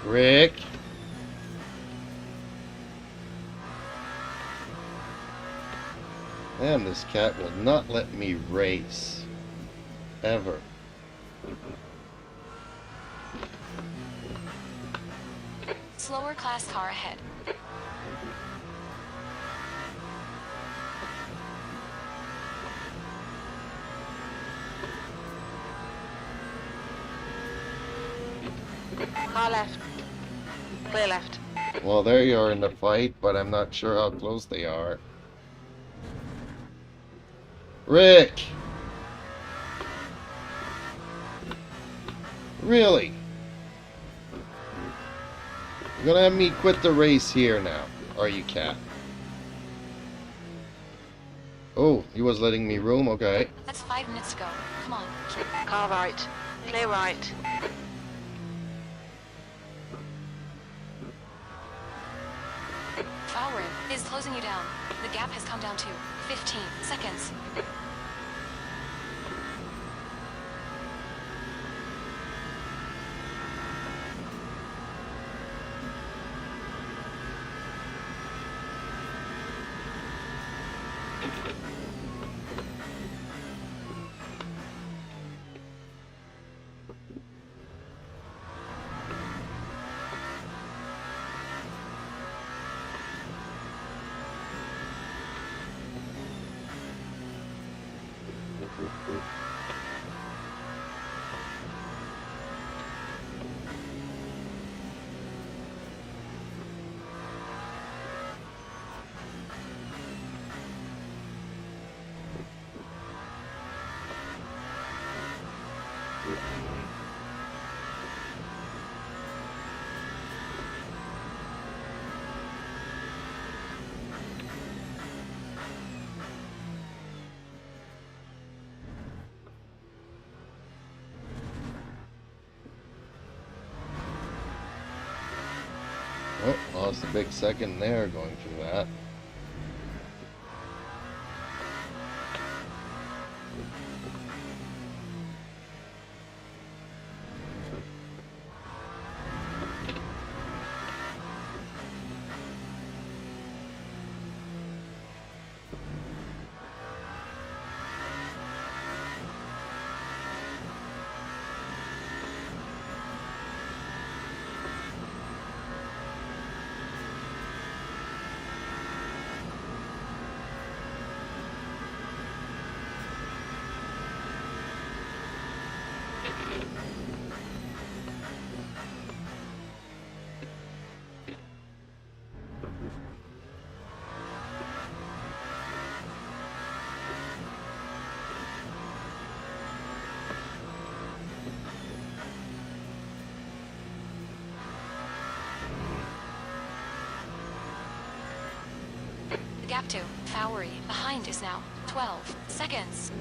Rick. Man, this cat will not let me race. Ever. Slower class car ahead. Car left. Clear left. Well, there you are in the fight, but I'm not sure how close they are. Rick! Really? You're gonna have me quit the race here now, are you, cat? Oh, he was letting me room, okay. That's 5 minutes to go. Come on. Car right. Clear right. Power is closing you down. The gap has come down to 15 seconds. Oh, lost a big second there going through that. Gap to Fowry behind is now 12 seconds.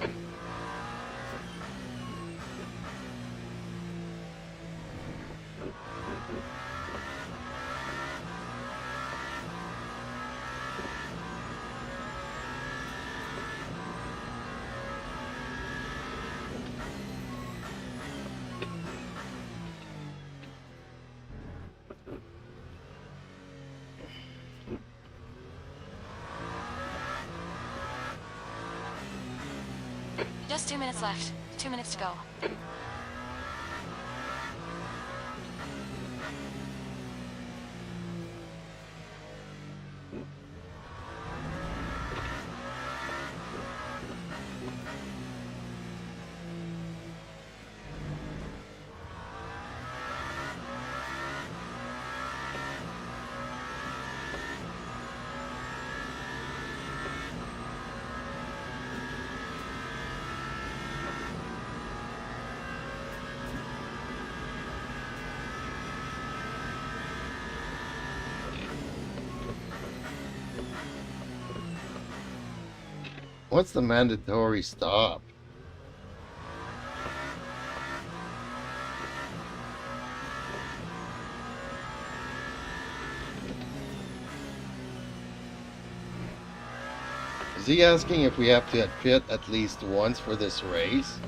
Just 2 minutes left. 2 minutes to go. What's the mandatory stop? Is he asking if we have to pit at least once for this race?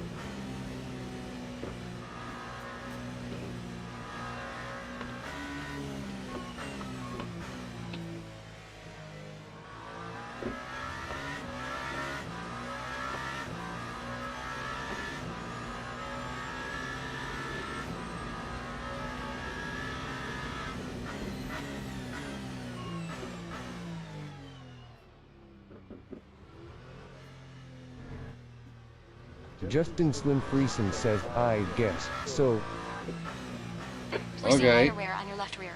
Justin Slim Friesen says, I guess so. Placing Okay. underwear on your left rear.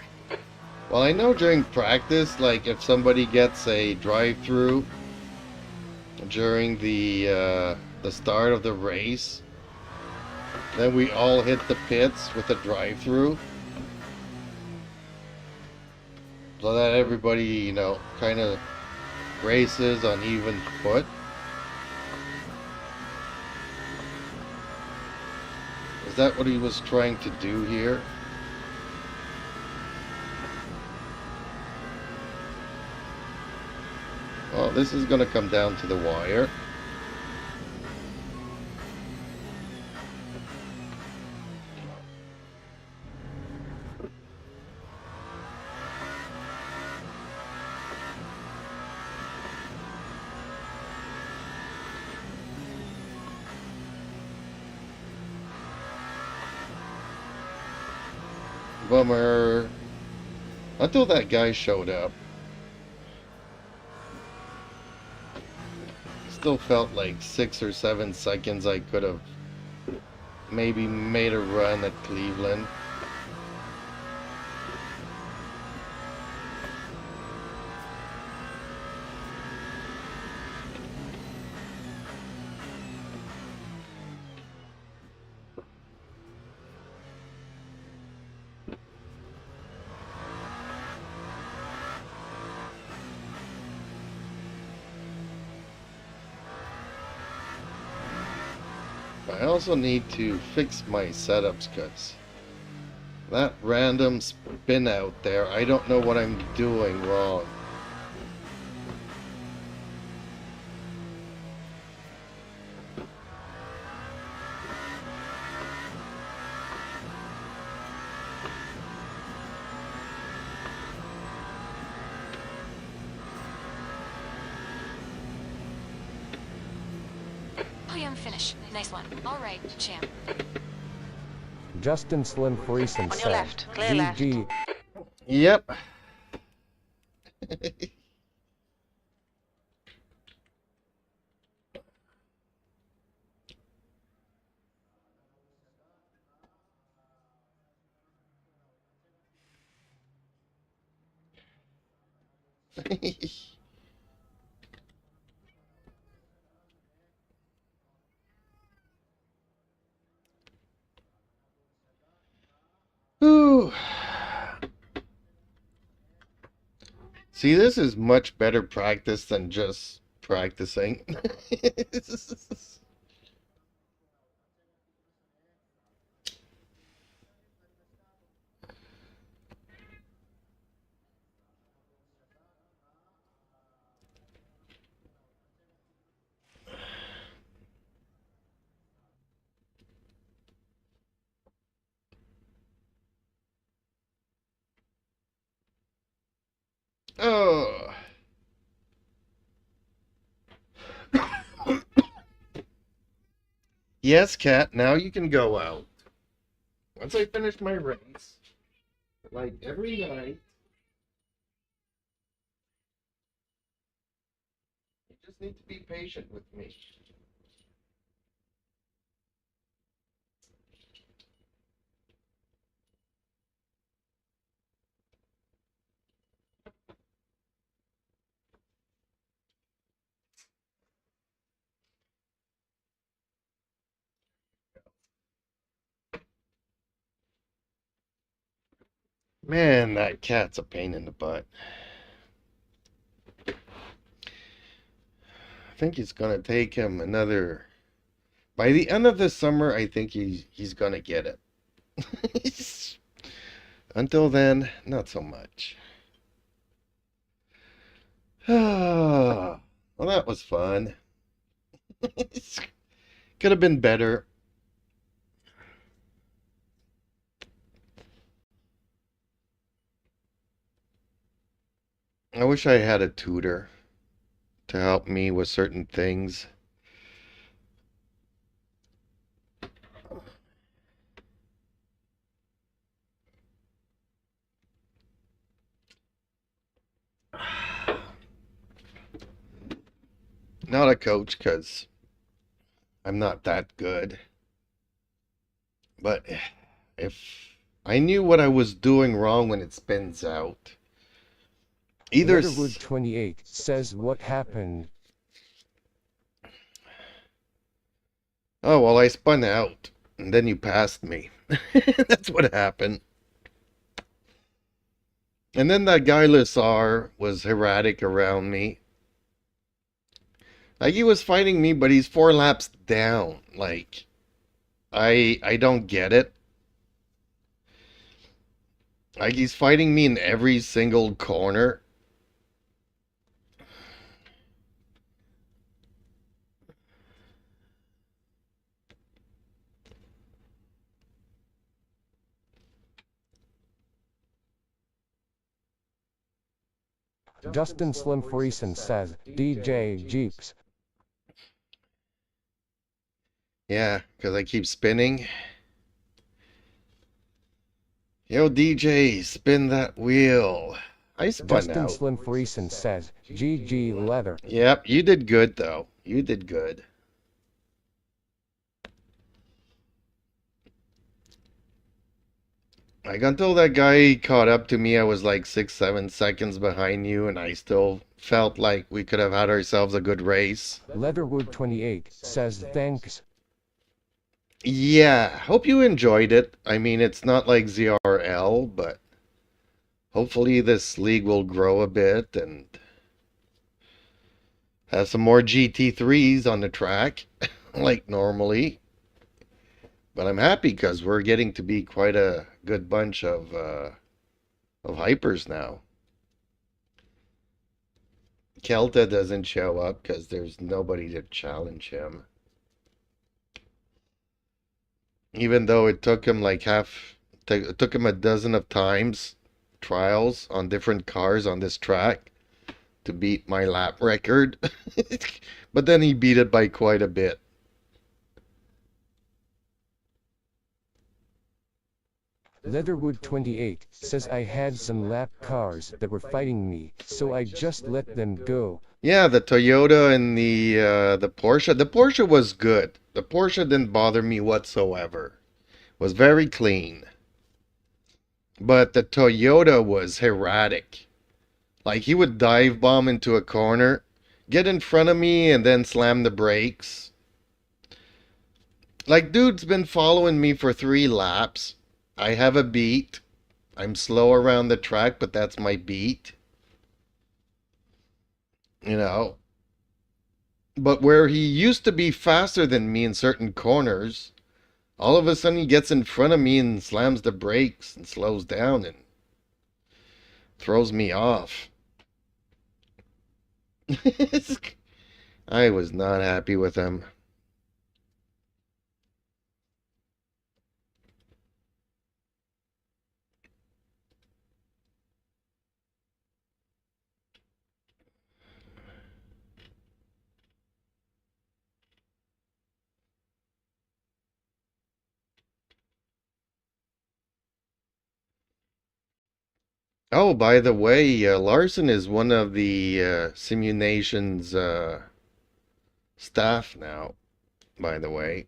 Well, I know during practice, like if somebody gets a drive-through during the start of the race, then we all hit the pits with a drive-through, so that everybody, you know, kind of races on even foot. Is that what he was trying to do here? Well, this is going to come down to the wire. Bummer. Until that guy showed up. Still felt like 6 or 7 seconds I could have maybe made a run at Cleveland. I also need to fix my setups, cuts. That random spin out there, I don't know what I'm doing wrong. Podium finish. Nice one. All right, champ. Justin Slim Friesen On your says, left, clear left. GG. Yep. Ooh. See, this is much better practice than just practicing. Oh. Yes, Cat, now you can go out. Once I finish my race, like every night, you just need to be patient with me. Man, that cat's a pain in the butt. I think it's gonna take him another. By the end of the summer, I think he's gonna get it. Until then, not so much. Well, that was fun. Could have been better. I wish I had a tutor to help me with certain things. Not a coach, because I'm not that good. But if I knew what I was doing wrong when it spins out. Either Letterwood28 says what happened. Oh, well, I spun out, and then you passed me. That's what happened. And then that guy Lazar was erratic around me. Like, he was fighting me, but he's 4 laps down. Like, I don't get it. Like, he's fighting me in every single corner. Justin Slim Friesen says, DJ Jeeps. Yeah, because I keep spinning. Yo, DJ, spin that wheel. I spun Justin out. Slim Friesen says, GG Leather. Yep, you did good, though. You did good. Like, until that guy caught up to me, I was like 6, 7 seconds behind you, and I still felt like we could have had ourselves a good race. Letterwood28 says thanks. Yeah, hope you enjoyed it. I mean, it's not like ZRL, but hopefully this league will grow a bit and have some more GT3s on the track, like normally. But I'm happy because we're getting to be quite a good bunch of hypers now. Kelta doesn't show up because there's nobody to challenge him. Even though it took him like it took him a dozen of times, trials on different cars on this track to beat my lap record. But then he beat it by quite a bit. Leatherwood28 says I had some lap cars that were fighting me, so I just let them go. Yeah, the Toyota and the Porsche. The Porsche was good. The Porsche didn't bother me whatsoever. It was very clean. But the Toyota was erratic. Like, he would dive bomb into a corner, get in front of me, and then slam the brakes. Like, dude's been following me for 3 laps. I have a beat. I'm slow around the track, but that's my beat. you know. But where he used to be faster than me in certain corners, all of a sudden he gets in front of me and slams the brakes and slows down and throws me off. I was not happy with him. Oh, by the way, Larson is one of the simulations staff now, by the way.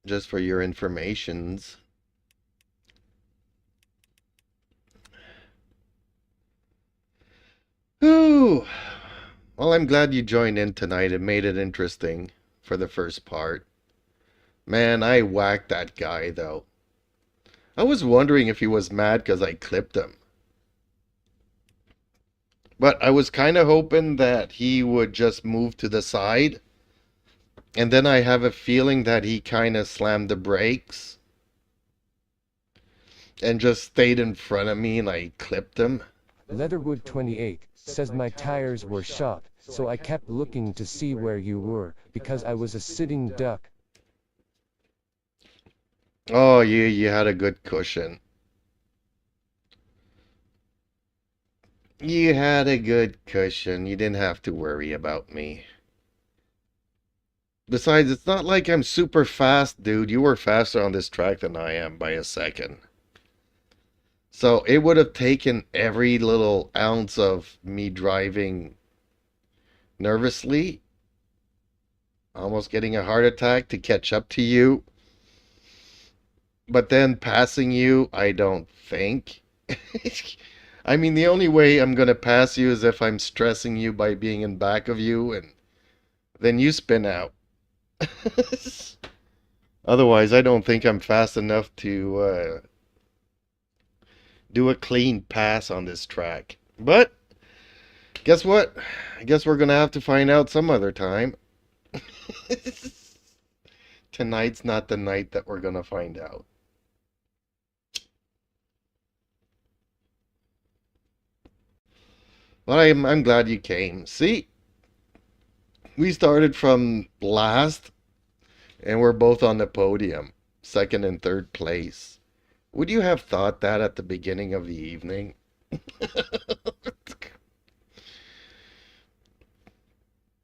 Just for your informations. Whew. Well, I'm glad you joined in tonight. It made it interesting for the first part. Man, I whacked that guy, though. I was wondering if he was mad because I clipped him. But I was kind of hoping that he would just move to the side. And then I have a feeling that he kind of slammed the brakes. And just stayed in front of me and I clipped him. Leatherwood 28 says my tires were shot, so I kept looking to see where you were, because I was a sitting duck. Oh, you had a good cushion. You had a good cushion. You didn't have to worry about me. Besides, it's not like I'm super fast, dude. You were faster on this track than I am by a second. So it would have taken every little ounce of me driving nervously, almost getting a heart attack to catch up to you. But then passing you, I don't think. I mean, the only way I'm going to pass you is if I'm stressing you by being in back of you and then you spin out. Otherwise, I don't think I'm fast enough to do a clean pass on this track. But guess what? I guess we're going to have to find out some other time. Tonight's not the night that we're going to find out. But I'm glad you came. See, we started from last, and we're both on the podium, second and third place. Would you have thought that at the beginning of the evening?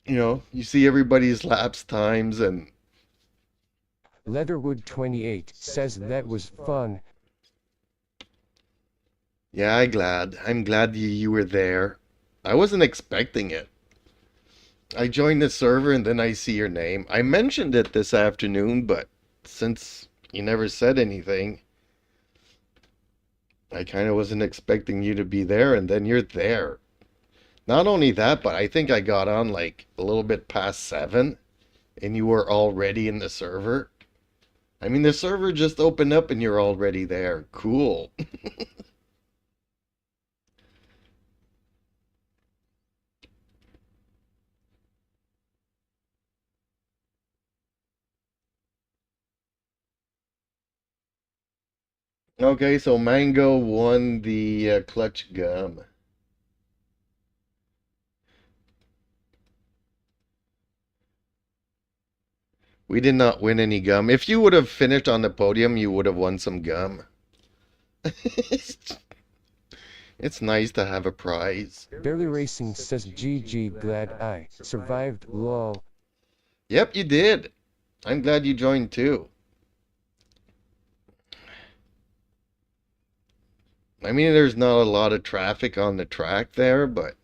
You know, you see everybody's laps times and... Leatherwood 28 says that was fun. Yeah, I'm glad you were there. I wasn't expecting it. I joined the server and then I see your name. I mentioned it this afternoon, but since you never said anything, I kind of wasn't expecting you to be there, and then you're there. Not only that, but I think I got on like a little bit past 7, and you were already in the server. I mean, the server just opened up and you're already there. Cool. Okay, so Mango won the clutch gum. We did not win any gum. If you would have finished on the podium, you would have won some gum. It's nice to have a prize. Barely Racing says GG, glad I survived, lol. Yep, you did. I'm glad you joined too. I mean, there's not a lot of traffic on the track there, but...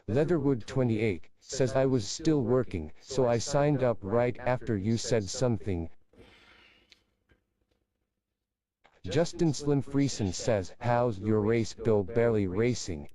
Leatherwood 28 says I was still working, so I signed up right after you said something. Justin Slim Friesen says, how's your race Bill Belly Racing?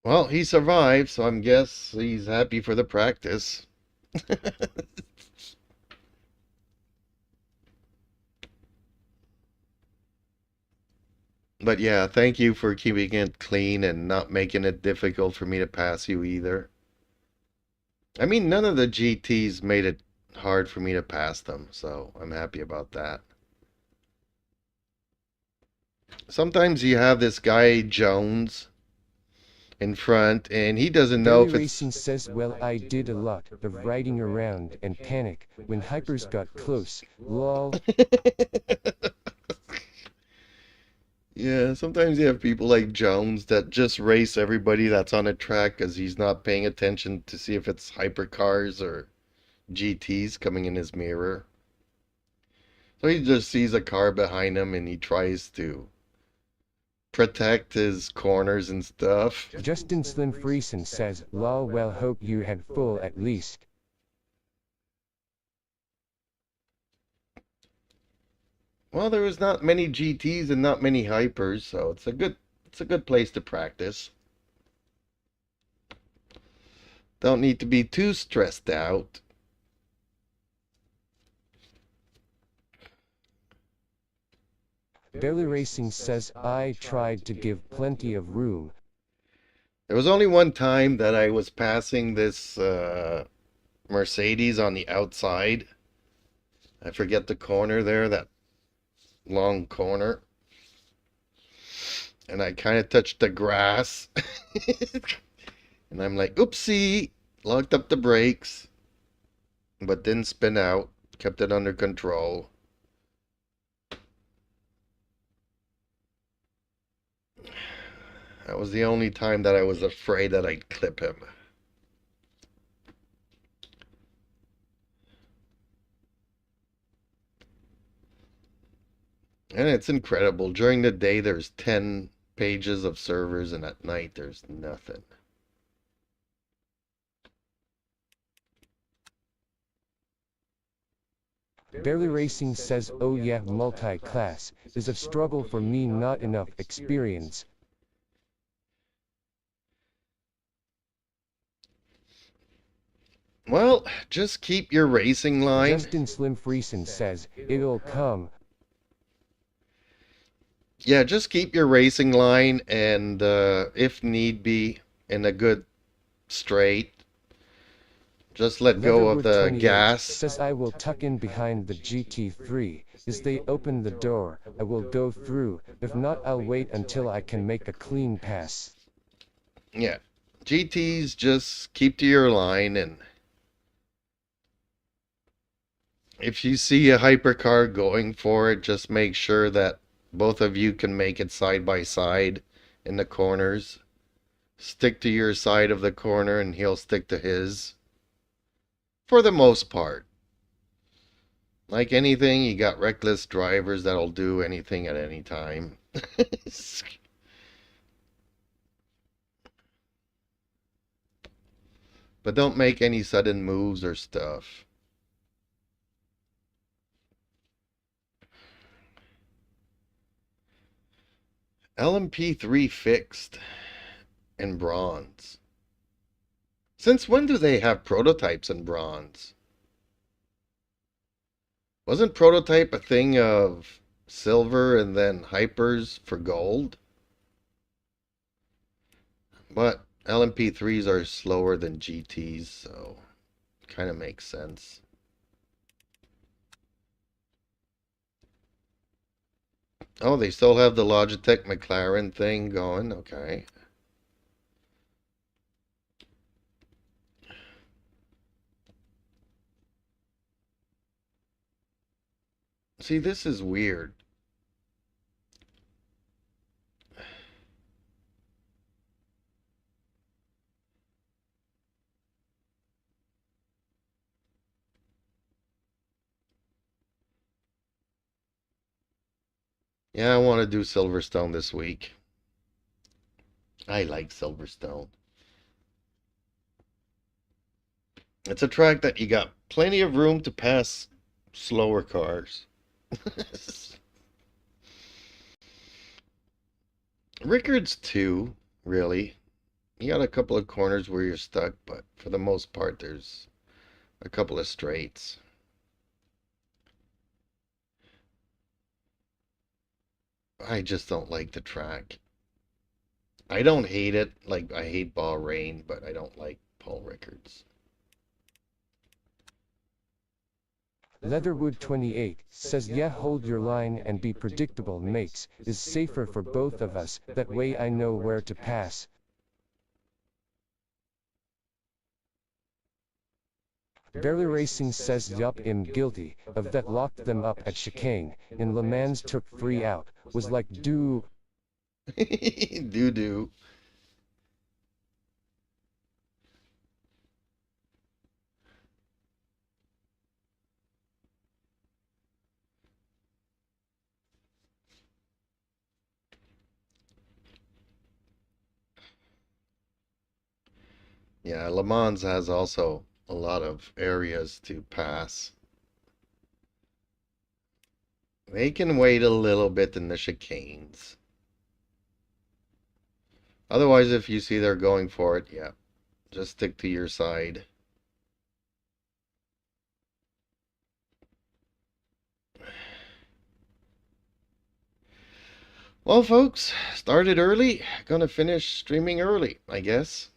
Well, he survived, so I'm guess he's happy for the practice. But yeah, thank you for keeping it clean and not making it difficult for me to pass you either. I mean, none of the GTs made it hard for me to pass them, so I'm happy about that. Sometimes you have this guy Jones in front, and he doesn't know Belly if it's... Racing says, well, I did a lot of riding around and panic when hypers got close. Lol. Yeah, sometimes you have people like Jones that just race everybody that's on a track because he's not paying attention to see if it's hypercars or GTs coming in his mirror. So he just sees a car behind him and he tries to protect his corners and stuff. Justin Slim Friesen says, lol, well, hope you had full at least. Well, there was not many GTs and not many hypers, so it's a good place to practice. Don't need to be too stressed out. Belly Racing says, I tried to give plenty of room. There was only one time that I was passing this Mercedes on the outside. I forget the corner there, that long corner. And I kind of touched the grass. And I'm like, oopsie, locked up the brakes. But didn't spin out, kept it under control. That was the only time that I was afraid that I'd clip him. And it's incredible. During the day, there's 10 pages of servers, and at night, there's nothing. Belly Racing says, oh yeah, multi-class is a struggle for me, not enough experience. Well, just keep your racing line. Justin Slim Friesen says, it'll come. Yeah, just keep your racing line, and if need be, in a good straight, just let go of the gas. Says I will tuck in behind the GT3. As they open the door, I will go through. If not, I'll wait until I can make a clean pass. Yeah, GTs, just keep to your line, and if you see a hypercar going for it, just make sure that both of you can make it side by side in the corners. Stick to your side of the corner and he'll stick to his. For the most part. Like anything, you got reckless drivers that'll do anything at any time. But don't make any sudden moves or stuff. LMP3 fixed in bronze. Since when do they have prototypes in bronze? Wasn't prototype a thing of silver and then hypers for gold? But LMP3s are slower than GTs, so kind of makes sense. Oh, they still have the Logitech McLaren thing going. Okay. See, this is weird. Yeah, I want to do Silverstone this week. I like Silverstone. It's a track that you got plenty of room to pass slower cars. Rickards too, really. You got a couple of corners where you're stuck, but for the most part, there's a couple of straights. I just don't like the track. I don't hate it. Like, I hate Bahrain, but I don't like Paul Rickards. Leatherwood 28 says, yeah, hold your line and be predictable, makes is safer for both of us, that way I know where to pass. Barely Racing says, yup, I'm guilty of that, locked them up at chicane in Le Mans, took 3 out, was like, do. Do. Yeah, Le Mans has also a lot of areas to pass. They can wait a little bit in the chicanes. Otherwise, if you see they're going for it, yeah, just stick to your side. Well, folks, started early, gonna finish streaming early, I guess.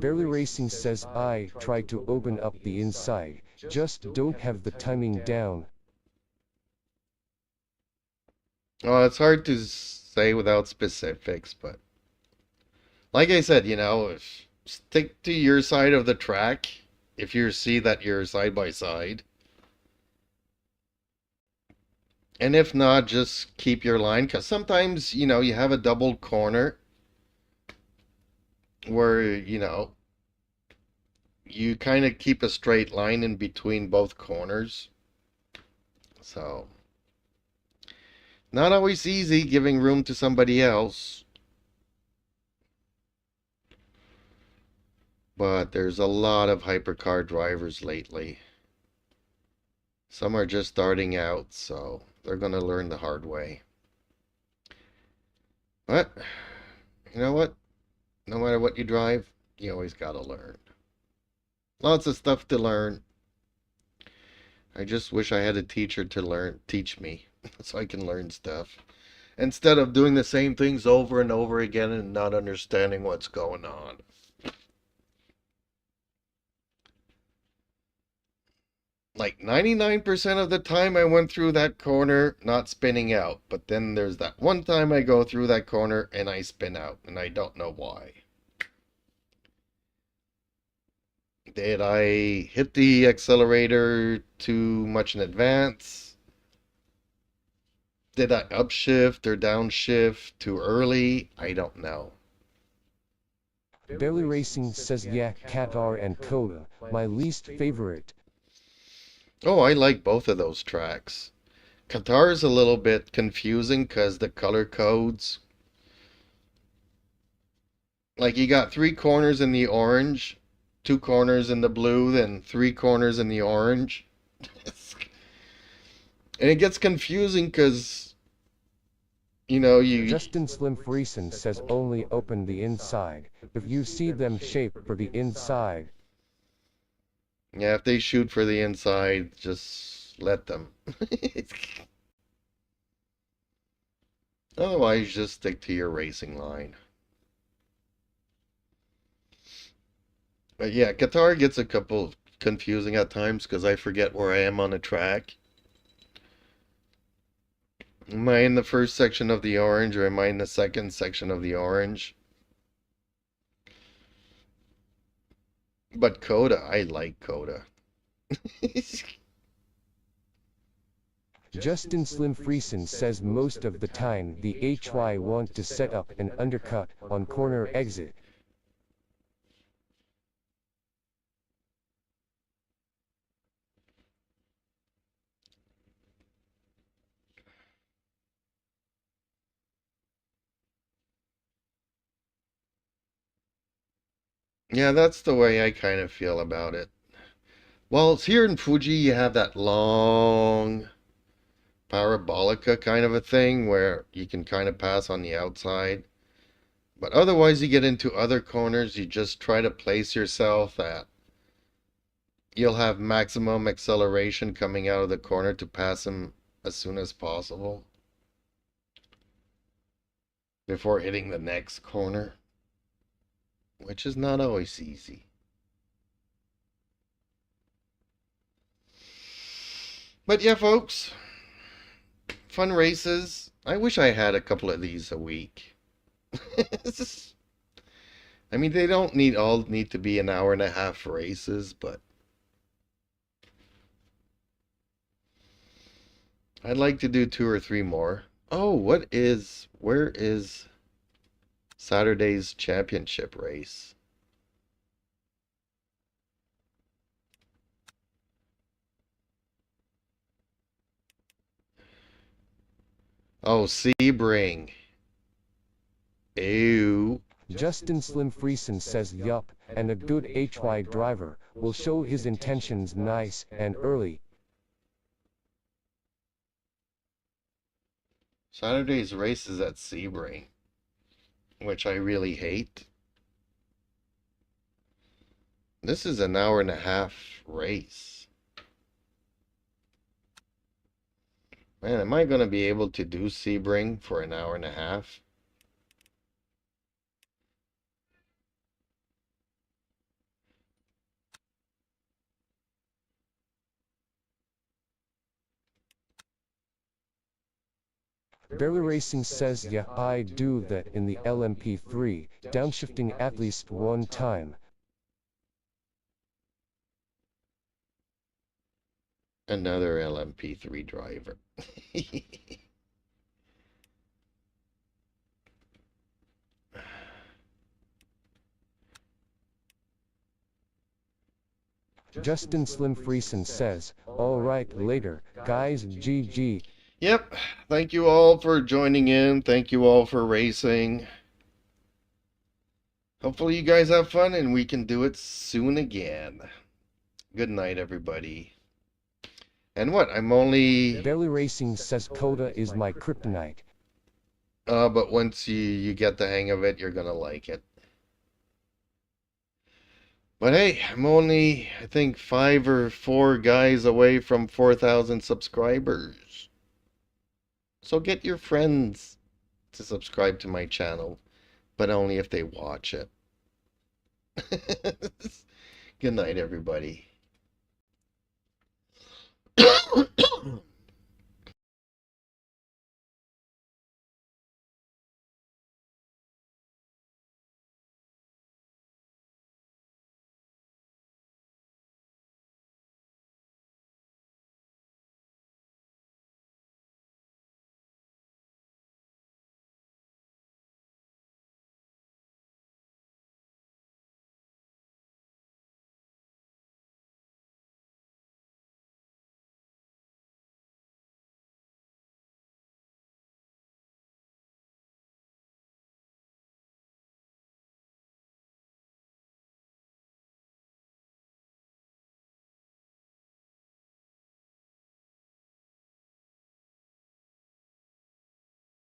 Barely Racing says, I try to open up the inside, just don't have the timing down. Well, it's hard to say without specifics, but like I said, stick to your side of the track if you see that you're side by side. And if not, just keep your line, because sometimes, you have a double corner where, you kind of keep a straight line in between both corners. So, not always easy giving room to somebody else. But there's a lot of hypercar drivers lately. Some are just starting out, so they're going to learn the hard way. But, you know what? No matter what you drive, you always got to learn. Lots of stuff to learn. I just wish I had a teacher to teach me, so I can learn stuff. Instead of doing the same things over and over again and not understanding what's going on. Like 99% of the time I went through that corner not spinning out. But then there's that one time I go through that corner and I spin out. And I don't know why. Did I hit the accelerator too much in advance? Did I upshift or downshift too early? I don't know. Barely Racing says, yeah, Qatar and Coda, my least favorite. Oh, I like both of those tracks. Qatar is a little bit confusing because the color codes. Like you got 3 corners in the orange, 2 corners in the blue, then 3 corners in the orange. And it gets confusing because, you... Justin Slim Friesen says, only open the inside if you see them shape for the inside. Yeah, if they shoot for the inside, just let them. Otherwise, just stick to your racing line. But yeah, Qatar gets a couple confusing at times because I forget where I am on the track. Am I in the first section of the orange or am I in the second section of the orange? But Coda, I like Coda. Justin Slim Friesen says most of the time the HY want to set up an undercut on corner exit. Yeah, that's the way I kind of feel about it. Well, it's here in Fuji, you have that long parabolica kind of a thing where you can kind of pass on the outside. But otherwise, you get into other corners, you just try to place yourself at. You'll have maximum acceleration coming out of the corner to pass him as soon as possible before hitting the next corner, which is not always easy. But yeah, folks, fun races. I wish I had a couple of these a week. I mean, they don't all need to be an hour and a half races, but I'd like to do 2 or 3 more. Oh, where is Saturday's championship race? Oh, Sebring. Ew. Justin Slim Friesen says yup, and a good HY driver will show his intentions nice and early. Saturday's race is at Sebring, which I really hate. This is an hour and a half race. Man, am I going to be able to do Sebring for an hour and a half? Barely Racing says yeah, I do that in the LMP3, downshifting at least one time. Another LMP3 driver. Justin Slim Friesen says, alright later, guys, GG. Yep, thank you all for joining in. Thank you all for racing. Hopefully you guys have fun and we can do it soon again. Good night, everybody. And what? I'm only... Barely Racing says Coda is my kryptonite. But once you get the hang of it, you're gonna like it. But hey, I'm only, I think, 5 or 4 guys away from 4,000 subscribers. So get your friends to subscribe to my channel, but only if they watch it. Good night, everybody.